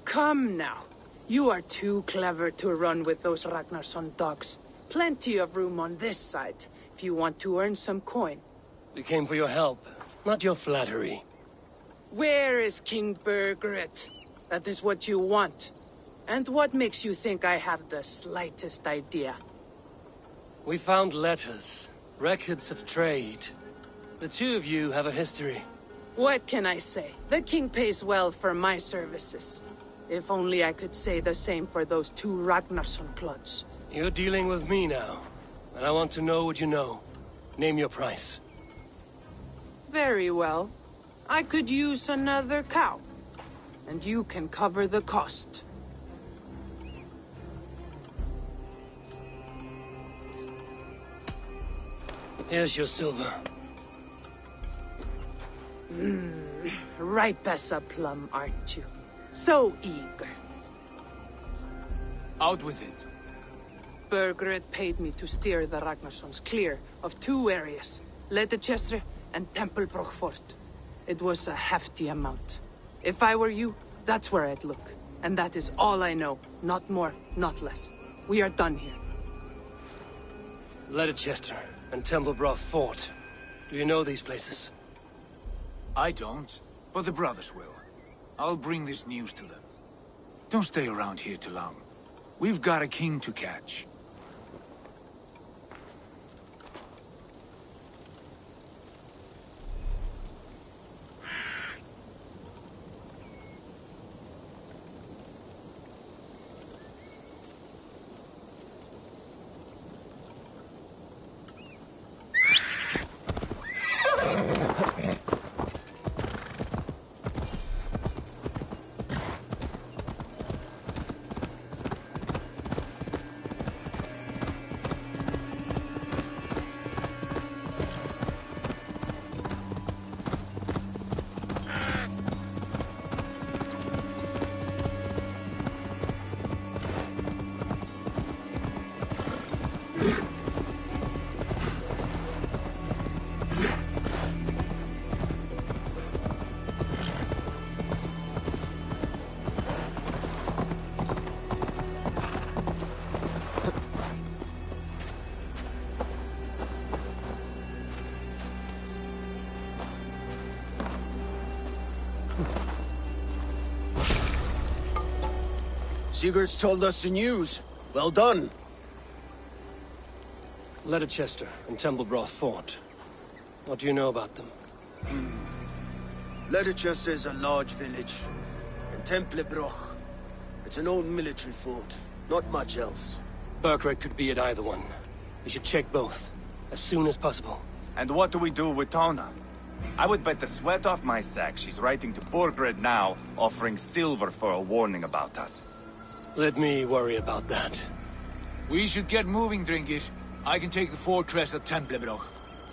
Come now. You are too clever to run with those Ragnarsson dogs. Plenty of room on this side, if you want to earn some coin. We came for your help, not your flattery. Where is King Burgred? That is what you want. And what makes you think I have the slightest idea? We found letters, records of trade. The two of you have a history. What can I say? The king pays well for my services. If only I could say the same for those two Ragnarsson clods. You're dealing with me now, and I want to know what you know. Name your price. Very well. I could use another cow. And you can cover the cost. Here's your silver. Ripe as a plum, aren't you? So eager. Out with it. Burgred paid me to steer the Ragnarssons clear of two areas, Leitechestre and Tempelbroch Fort. It was a hefty amount. If I were you, that's where I'd look. And that is all I know. Not more, not less. We are done here. Leitechestre and Tempelbroch Fort. Do you know these places? I don't, but the brothers will. I'll bring this news to them. Don't stay around here too long. We've got a king to catch. Sigurd's told us the news. Well done. Leitechestre and Tempelbroch Fort. What do you know about them? Leicester is a large village. And Templebroch. It's an old military fort. Not much else. Burgred could be at either one. We should check both, as soon as possible. And what do we do with Tona? I would bet the sweat off my sack she's writing to Burgred now, offering silver for a warning about us. Let me worry about that. We should get moving, Drinkit. I can take the fortress at Templebroch.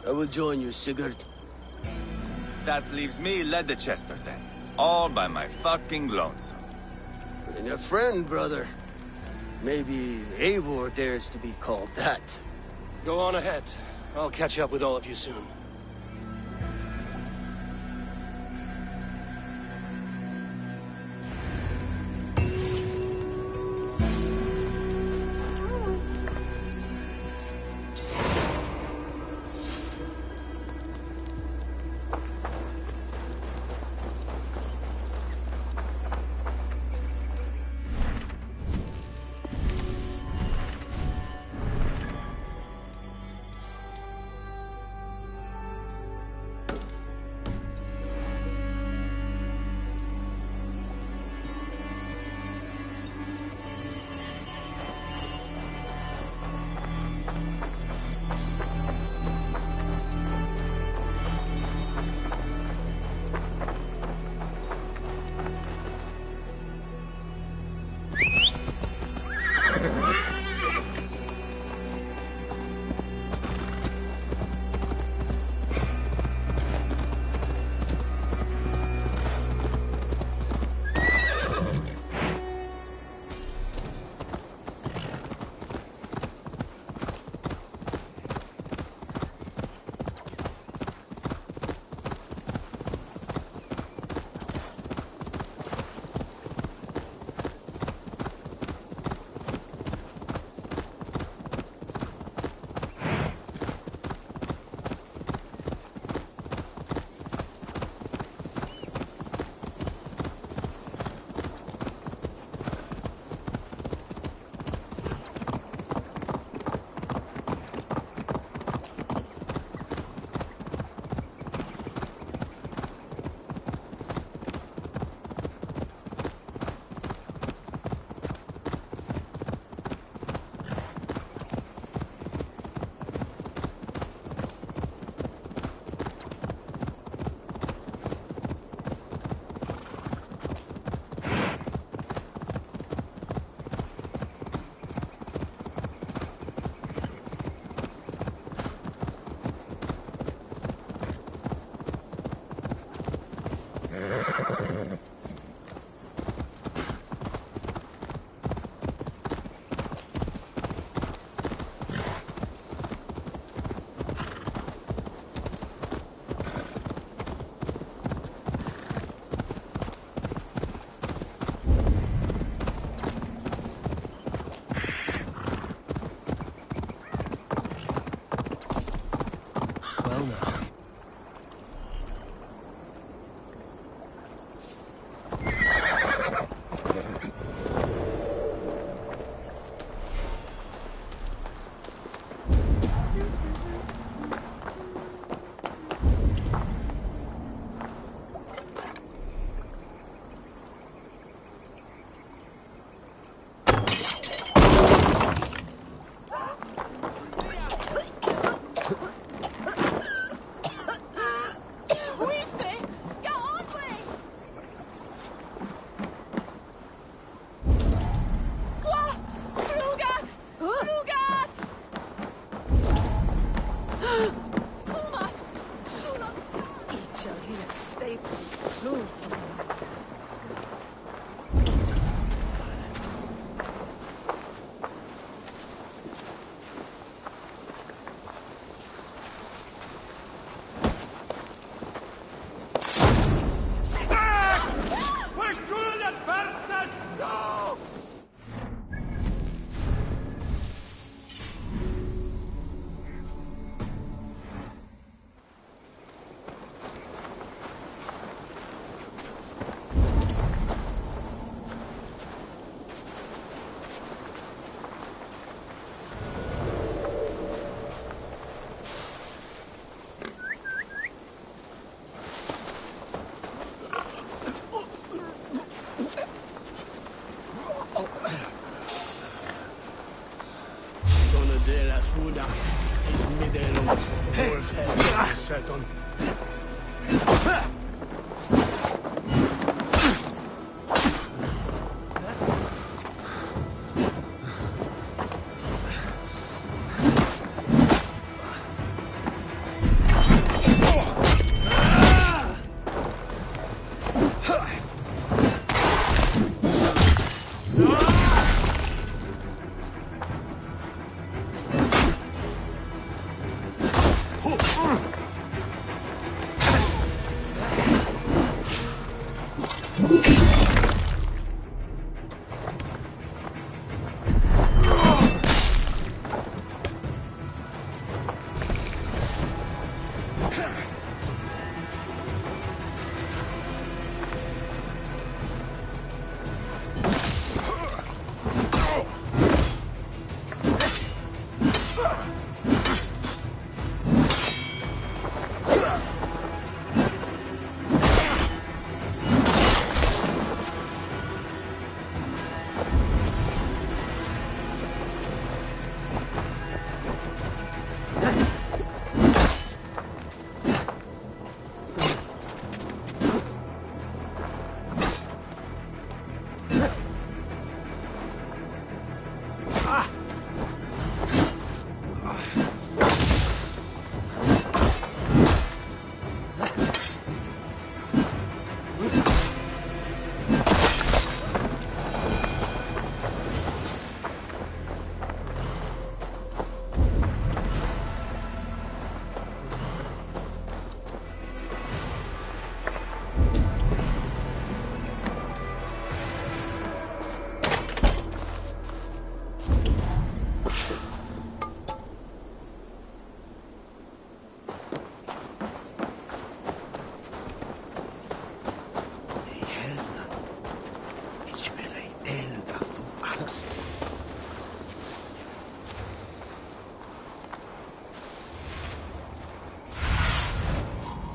I will join you, Sigurd. That leaves me Leicester then. All by my fucking lonesome. And your friend, brother. Maybe Eivor dares to be called that. Go on ahead. I'll catch up with all of you soon.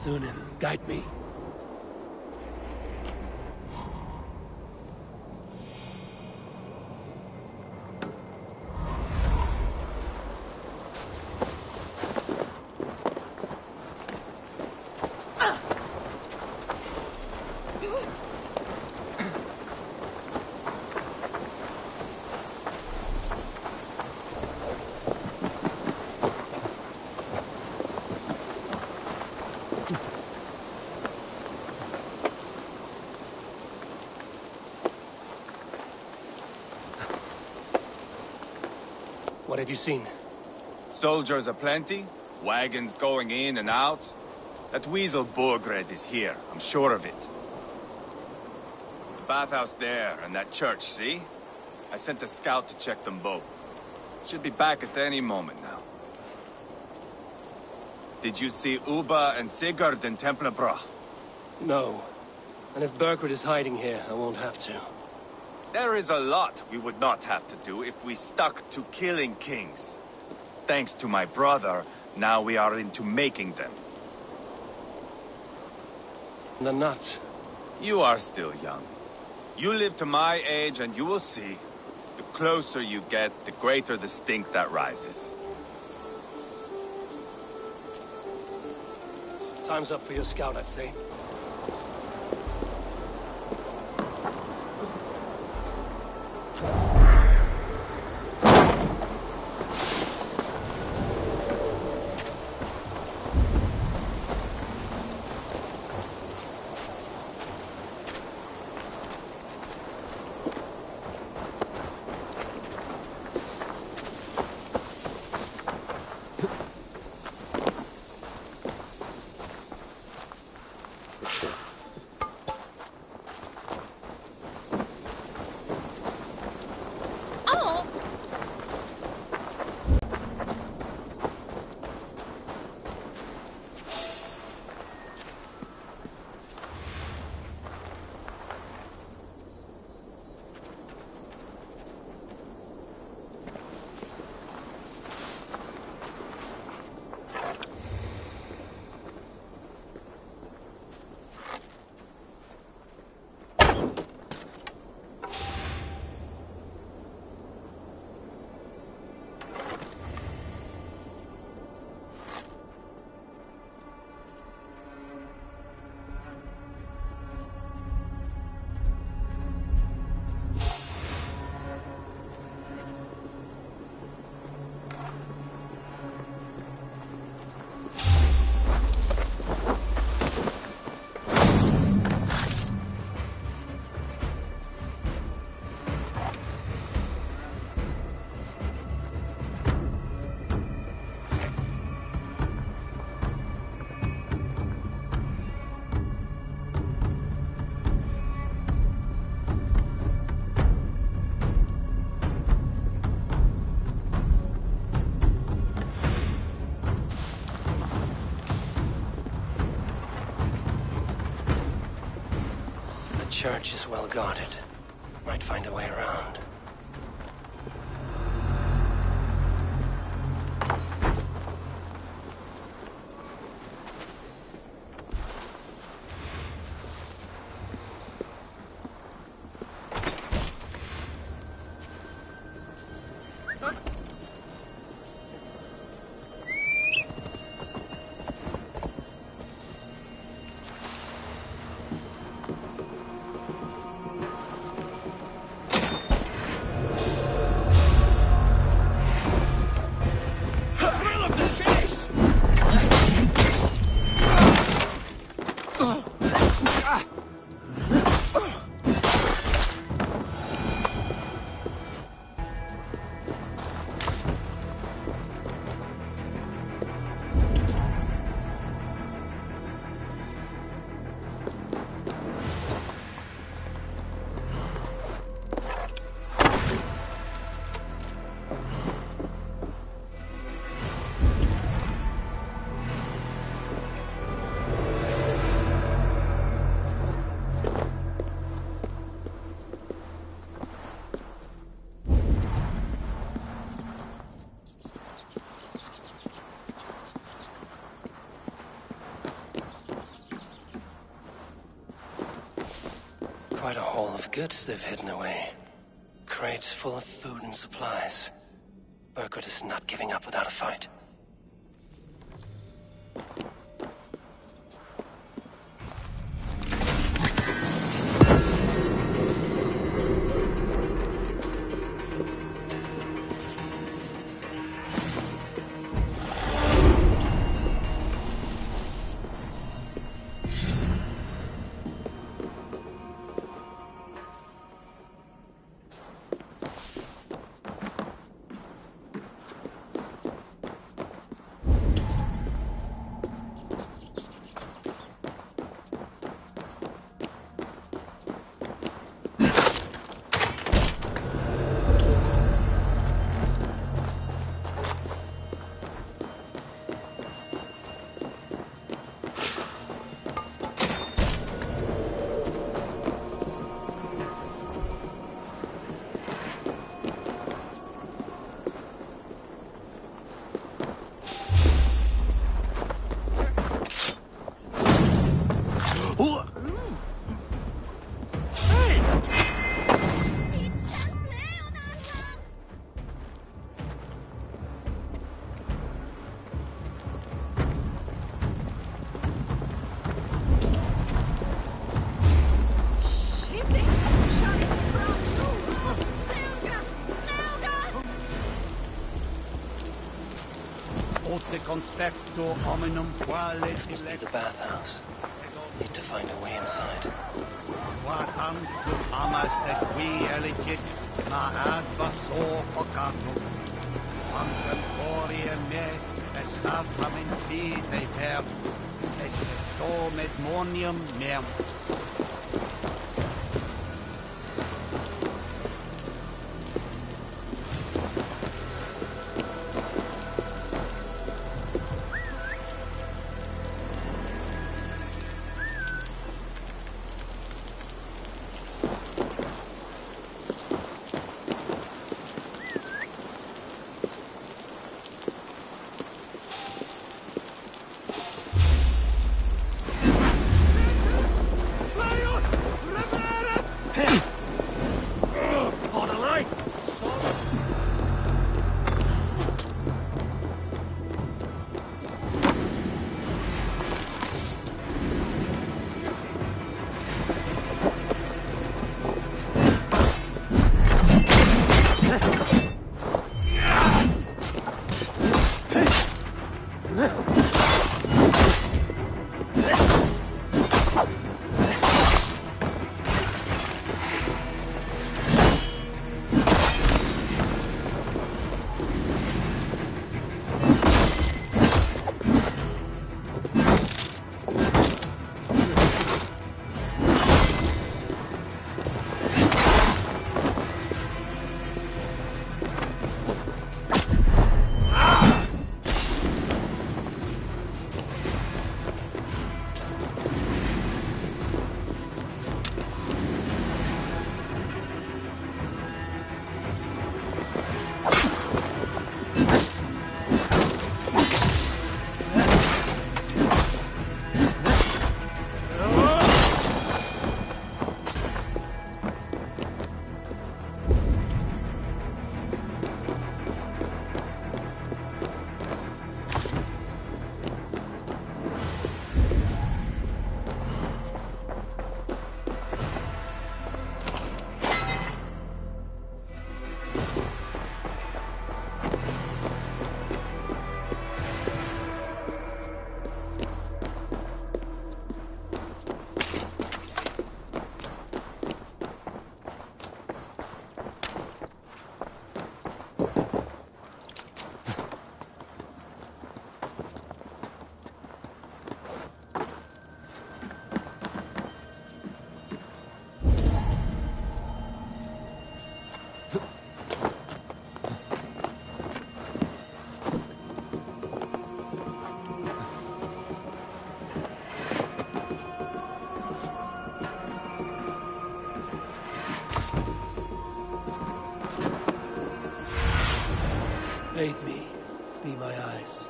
Sunan, guide me. What have you seen? Soldiers aplenty, wagons going in and out. That weasel Borgred is here, I'm sure of it. The bathhouse there, and that church, see? I sent a scout to check them both. Should be back at any moment now. Did you see Uba and Sigurd in Templebroch? No. And if Bergred is hiding here, I won't have to. There is a lot we would not have to do if we stuck to killing kings. Thanks to my brother, now we are into making them. The nut. You are still young. You live to my age and you will see. The closer you get, the greater the stink that rises. Time's up for your scout, I'd say. church is well guarded. Might find a way around. Quite a haul of goods they've hidden away. Crates full of food and supplies. Burgred is not giving up without a fight. Conspecto hominum quale This must be the bathhouse. Need to find a way inside. Quatam tu amas et qui elegit ma advaso focatum. Quantum forie me es saltam in fide per es estom et monium meum. Aid me. Be my eyes.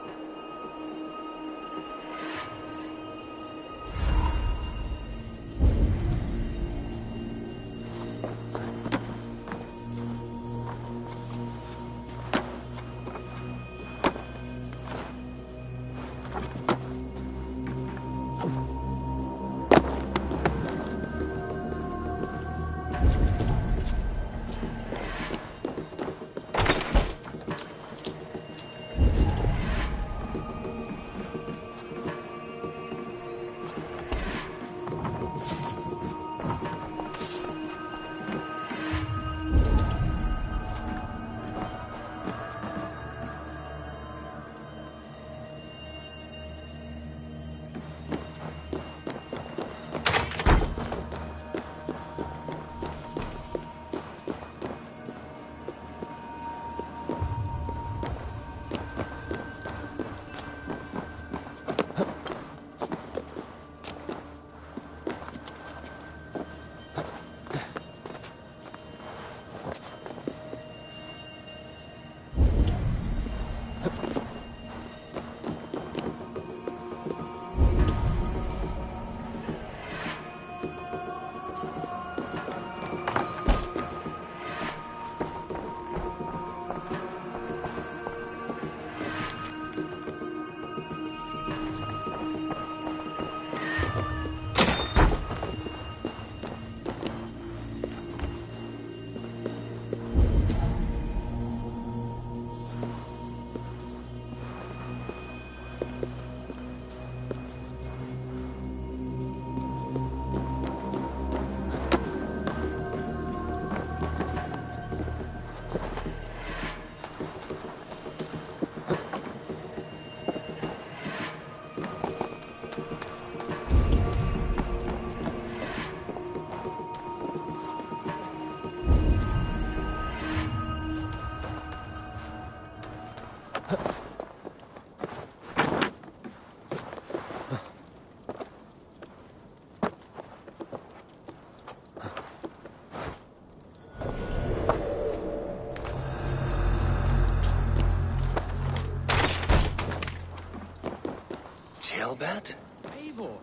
Tailbat? Eivor!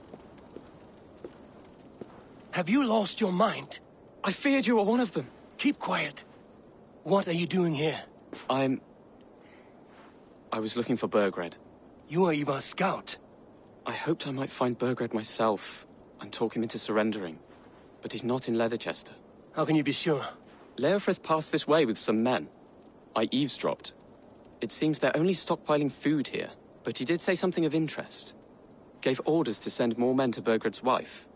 Have you lost your mind? I feared you were one of them. Keep quiet. What are you doing here? I was looking for Burgred. You are Ivar's scout. I hoped I might find Burgred myself and talk him into surrendering. But he's not in Leatherchester. How can you be sure? Leofrith passed this way with some men. I eavesdropped. It seems they're only stockpiling food here, but he did say something of interest. Gave orders to send more men to Burgred's wife,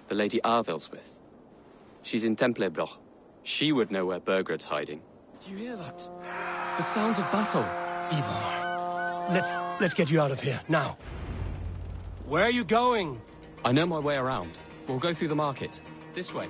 the Lady Arvelswith. She's in Templebroch. She would know where Burgred's hiding. Do you hear that? The sounds of battle. Ivar, let's get you out of here, now. Where are you going? I know my way around. We'll go through the market. This way.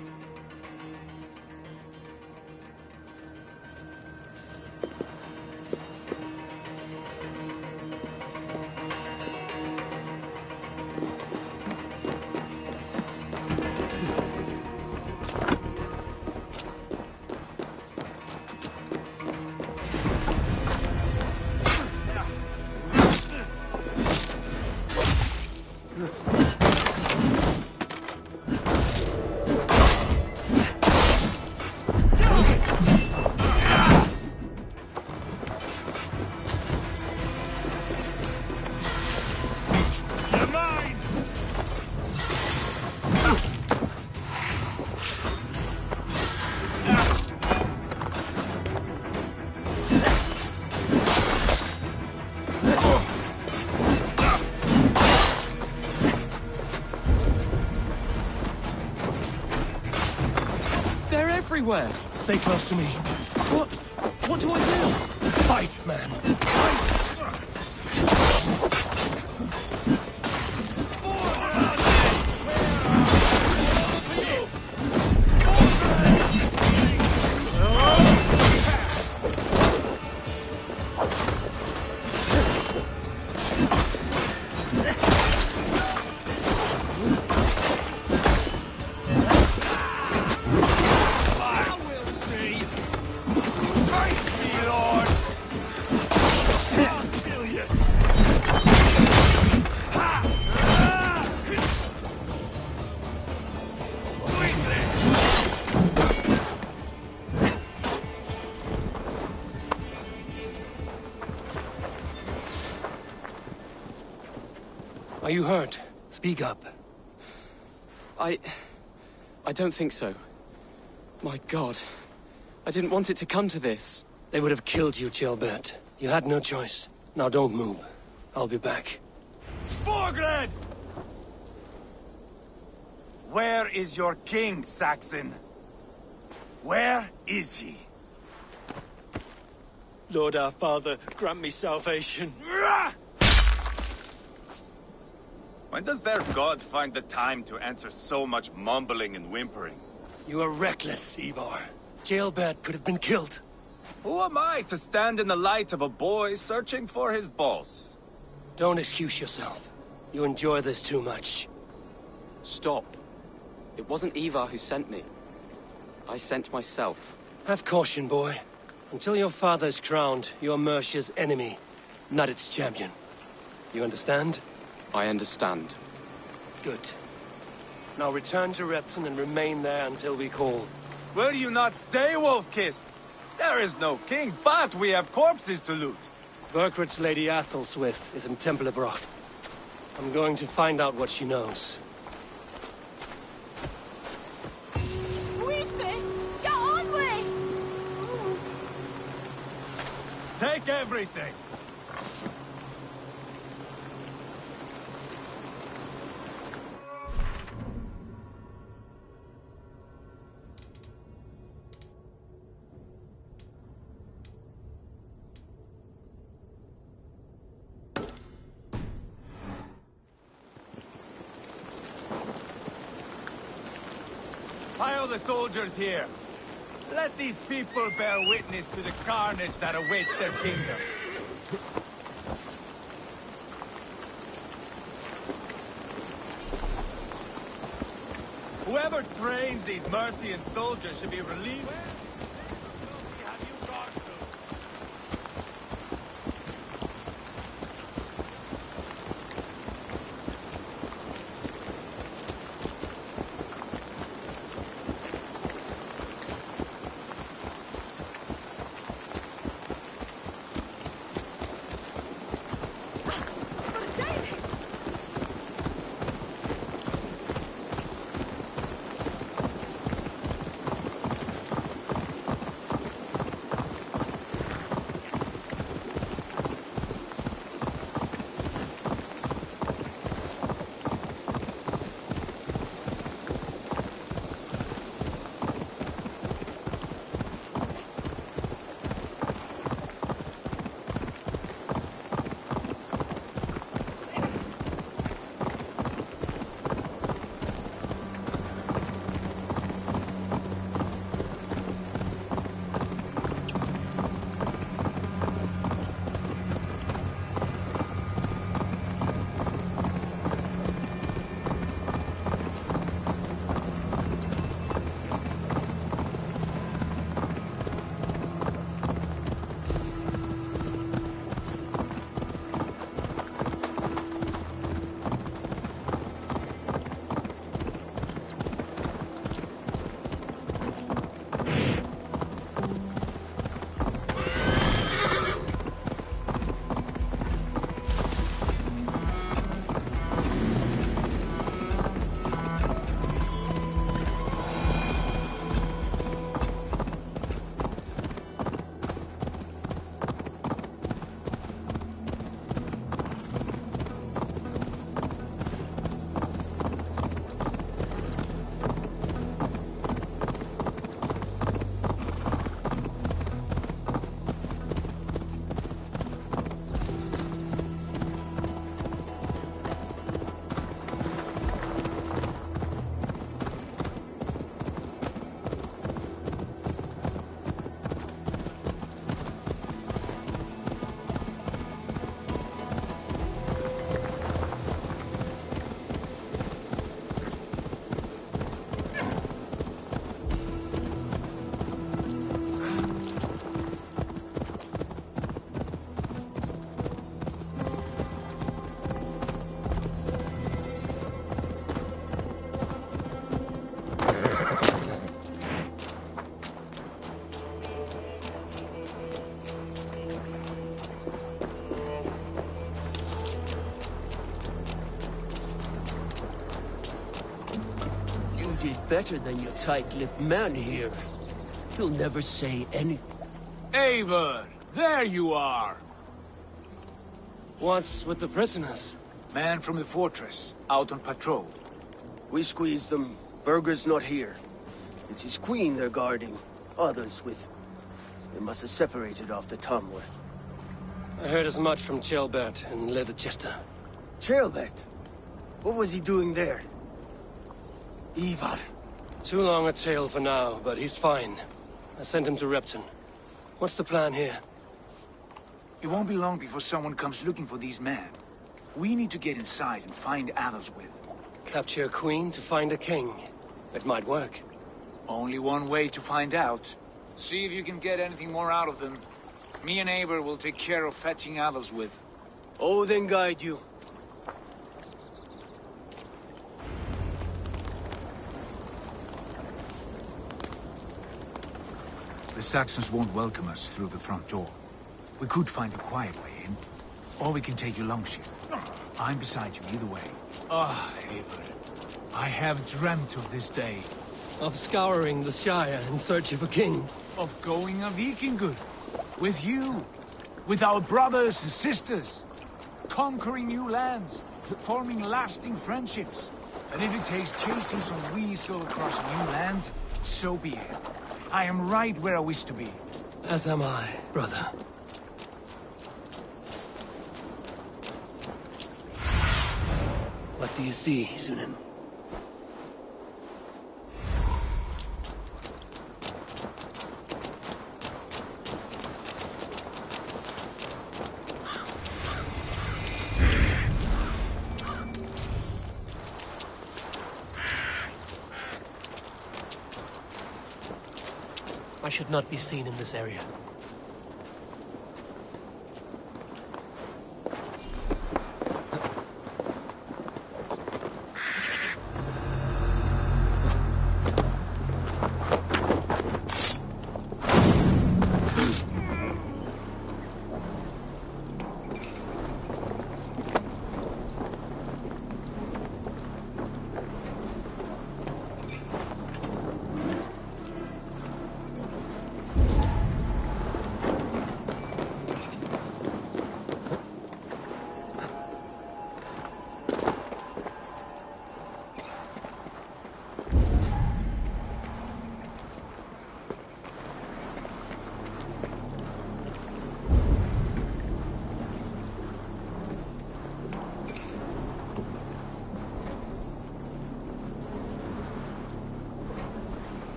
Everywhere! Stay close to me. What? What do I do? Fight, man. Fight! Are you hurt? Speak up. I don't think so. My god. I didn't want it to come to this. They would have killed you, Gilbert. You had no choice. Now don't move. I'll be back. Borgred! Where is your king, Saxon? Where is he? Lord our Father, grant me salvation. When does their god find the time to answer so much mumbling and whimpering? You are reckless, Ivar. Jailbird could have been killed. Who am I to stand in the light of a boy searching for his boss? Don't excuse yourself. You enjoy this too much. Stop. It wasn't Ivar who sent me. I sent myself. Have caution, boy. Until your father is crowned, you are Mercia's enemy, not its champion. You understand? I understand. Good. Now return to Repton and remain there until we call. Will you not stay, Wolf-Kissed? There is no king, but we have corpses to loot. Burgred's Lady Athelstwith is in Templebroch. I'm going to find out what she knows. Take everything! Pile the soldiers here. Let these people bear witness to the carnage that awaits their kingdom. Whoever trains these Mercian soldiers should be relieved. better than your tight-lipped man here. He'll never say anything. Eivor! There you are! What's with the prisoners? Man from the fortress, out on patrol. We squeezed them. Berger's not here. It's his queen they're guarding. Others with... They must have separated after Tamworth. I heard as much from Chelbert and Leicester. Chelbert? What was he doing there? Ivar. Too long a tale for now, but he's fine. I sent him to Repton. What's the plan here? It won't be long before someone comes looking for these men. We need to get inside and find Adelswith. Capture a queen to find a king. It might work. Only one way to find out. See if you can get anything more out of them. Me and Eivor will take care of fetching Adelswith. Odin guide you. The Saxons won't welcome us through the front door. We could find a quiet way in, or we can take your longship. I'm beside you either way. Ah, Eivor. I have dreamt of this day. Of scouring the Shire in search of a king. Of going a Vikingur. With you. With our brothers and sisters. Conquering new lands. Forming lasting friendships. And if it takes chasing some weasel across a new land, so be it. I am right where I wish to be. As am I, brother. What do you see, Sunan? I should not be seen in this area.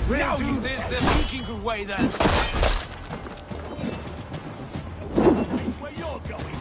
We'll do this the Viking way then. Where you're going?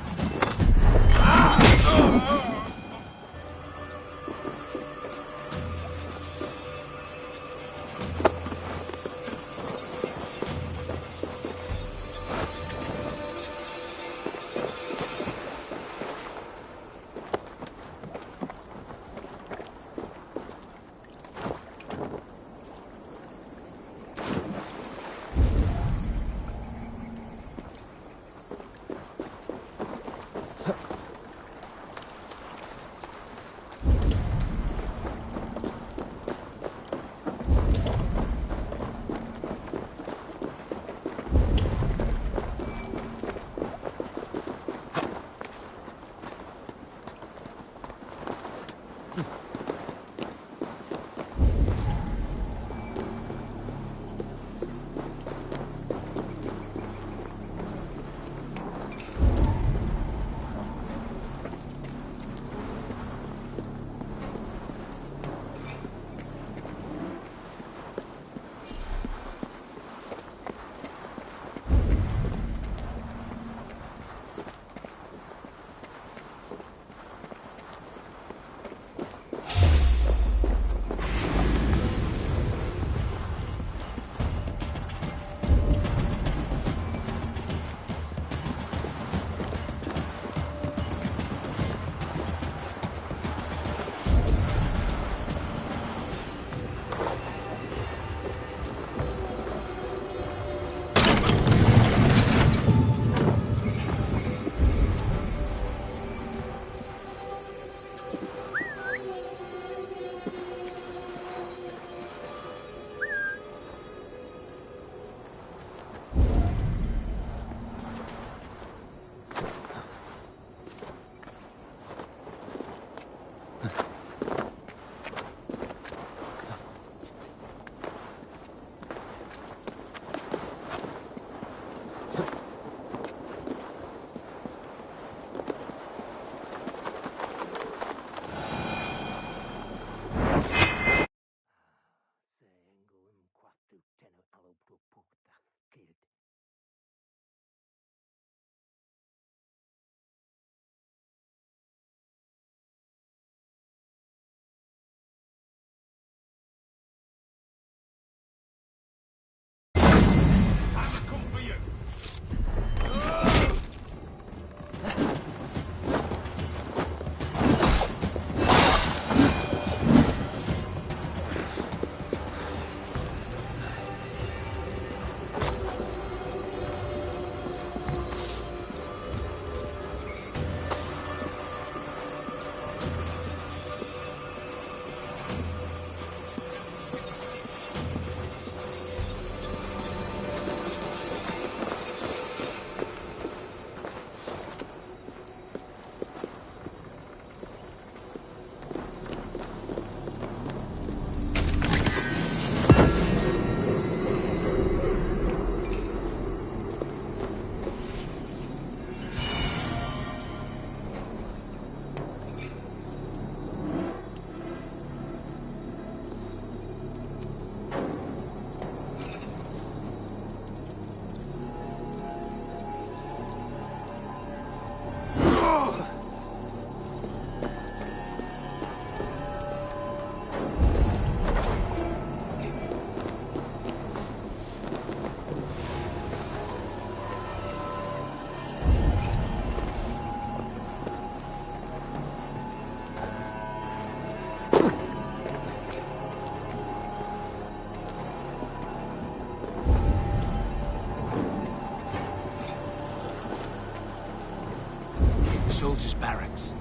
Soldiers' barracks.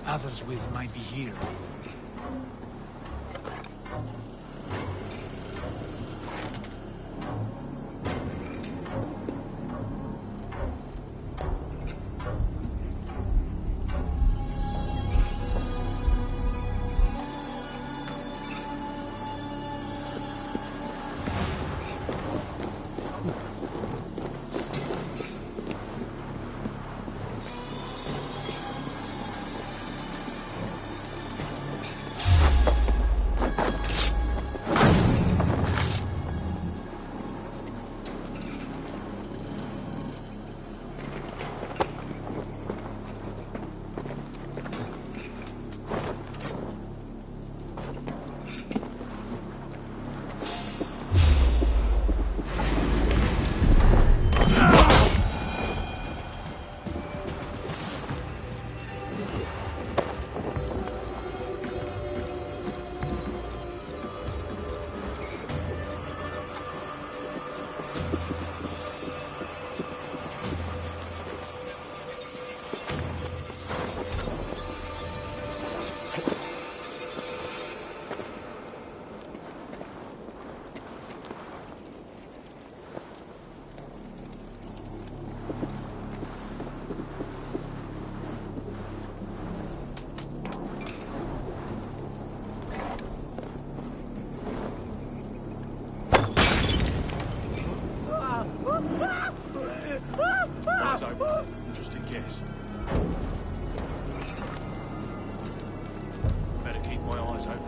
Others with might be here. Eyes open, just in case. Better keep my eyes open.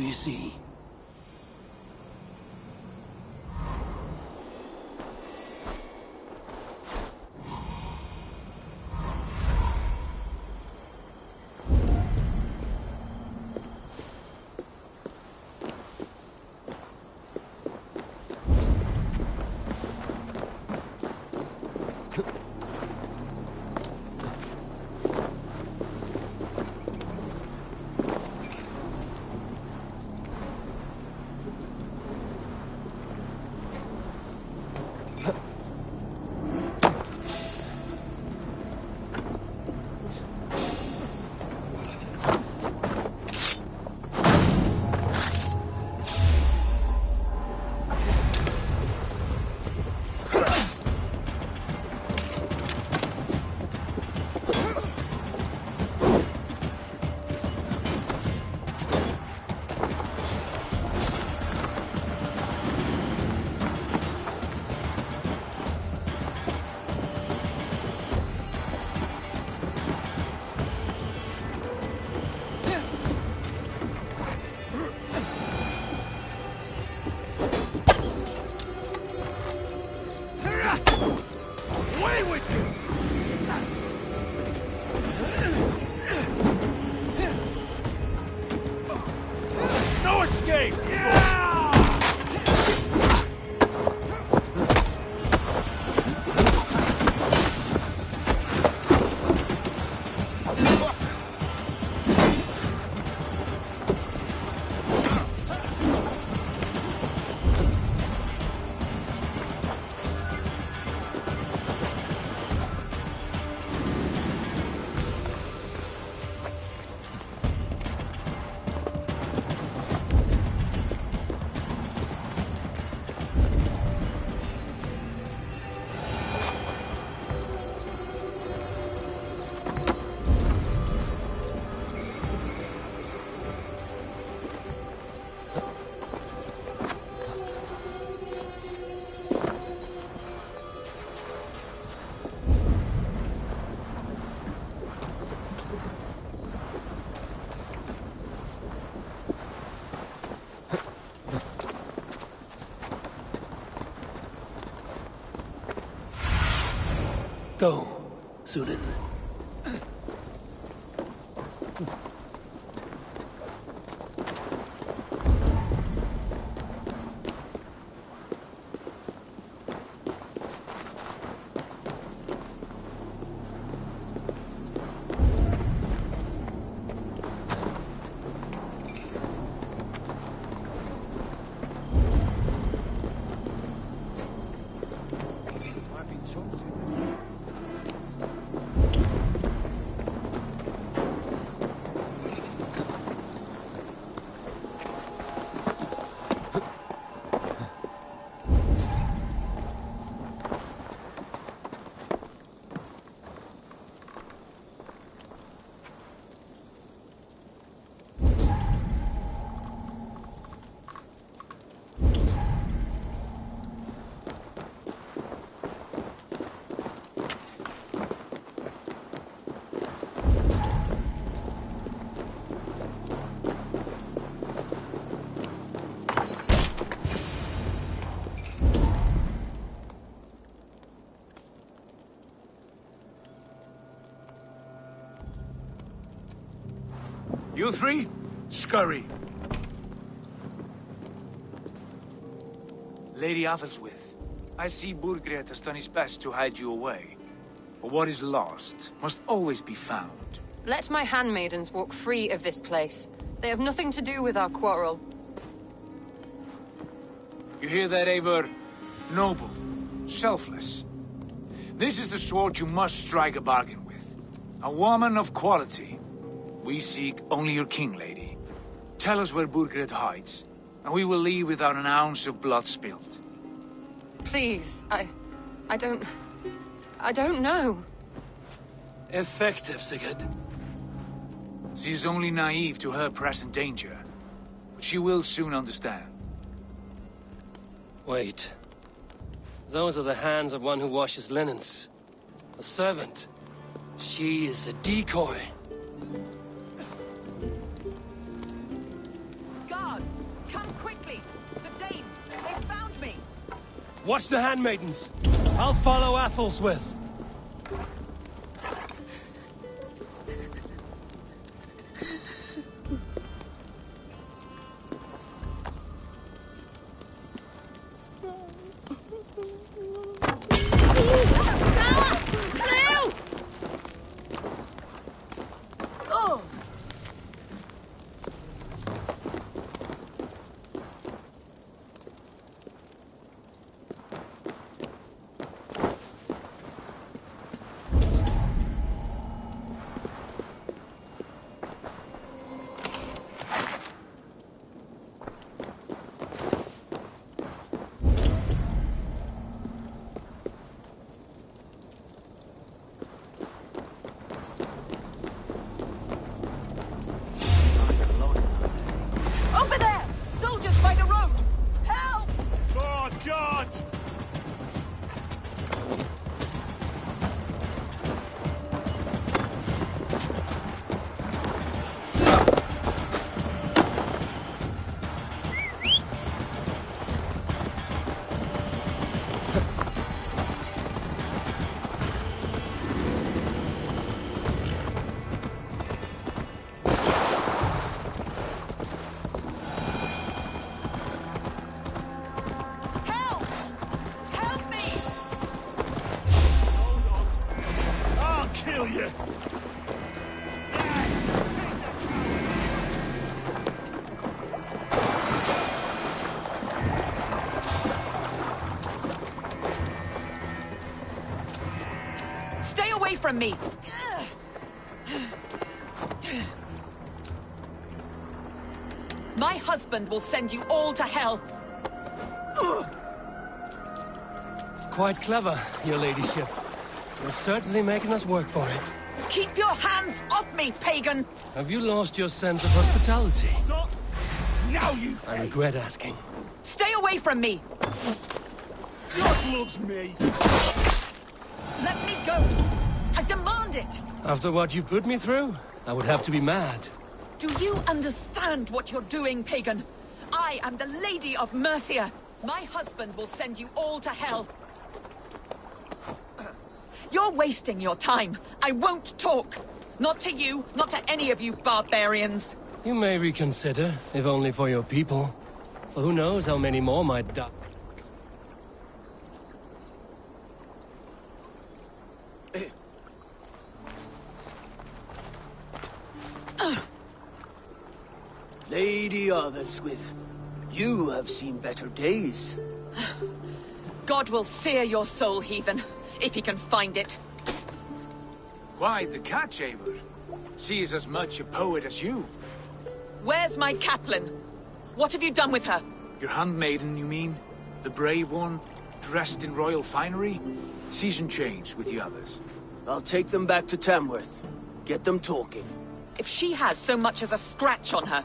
do you see? Go, Sunan. You three, scurry. Lady Athelstwith, I see Burgred has done his best to hide you away. But what is lost must always be found. Let my handmaidens walk free of this place. They have nothing to do with our quarrel. You hear that, Eivor? Noble, selfless. This is the sword you must strike a bargain with. A woman of quality. We seek only your king, lady. Tell us where Burgred hides, and we will leave without an ounce of blood spilled. Please, I don't know. Effective, Sigurd. She is only naive to her present danger, but she will soon understand. Wait. Those are the hands of one who washes linens. A servant. She is a decoy. Guard! Watch the handmaidens. I'll follow Athel's. Over there! Soldiers by the road! Help! Oh, God! I'll kill you! Stay away from me! My husband will send you all to hell! Quite clever, your ladyship. You're certainly making us work for it. Keep your hands off me, pagan! Have you lost your sense of hospitality? Stop! Now you... I regret asking. Stay away from me! God loves me! Let me go! I demand it! After what you put me through, I would have to be mad. Do you understand what you're doing, pagan? I am the Lady of Mercia. My husband will send you all to hell. You're wasting your time. I won't talk. Not to you, not to any of you barbarians. You may reconsider, if only for your people. For who knows how many more might die. Lady Arthur'swith, you have seen better days. God will sear your soul, heathen, if he can find it. Quite the catch, Eivor. She is as much a poet as you. Where's my Catelyn? What have you done with her? Your handmaiden, you mean? The brave one, dressed in royal finery? Season change with the others. I'll take them back to Tamworth. Get them talking. If she has so much as a scratch on her.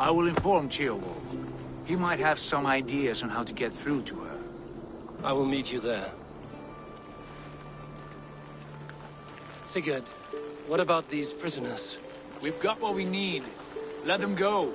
I will inform Ceolwulf. He might have some ideas on how to get through to her. I will meet you there. Sigurd, what about these prisoners? We've got what we need. Let them go.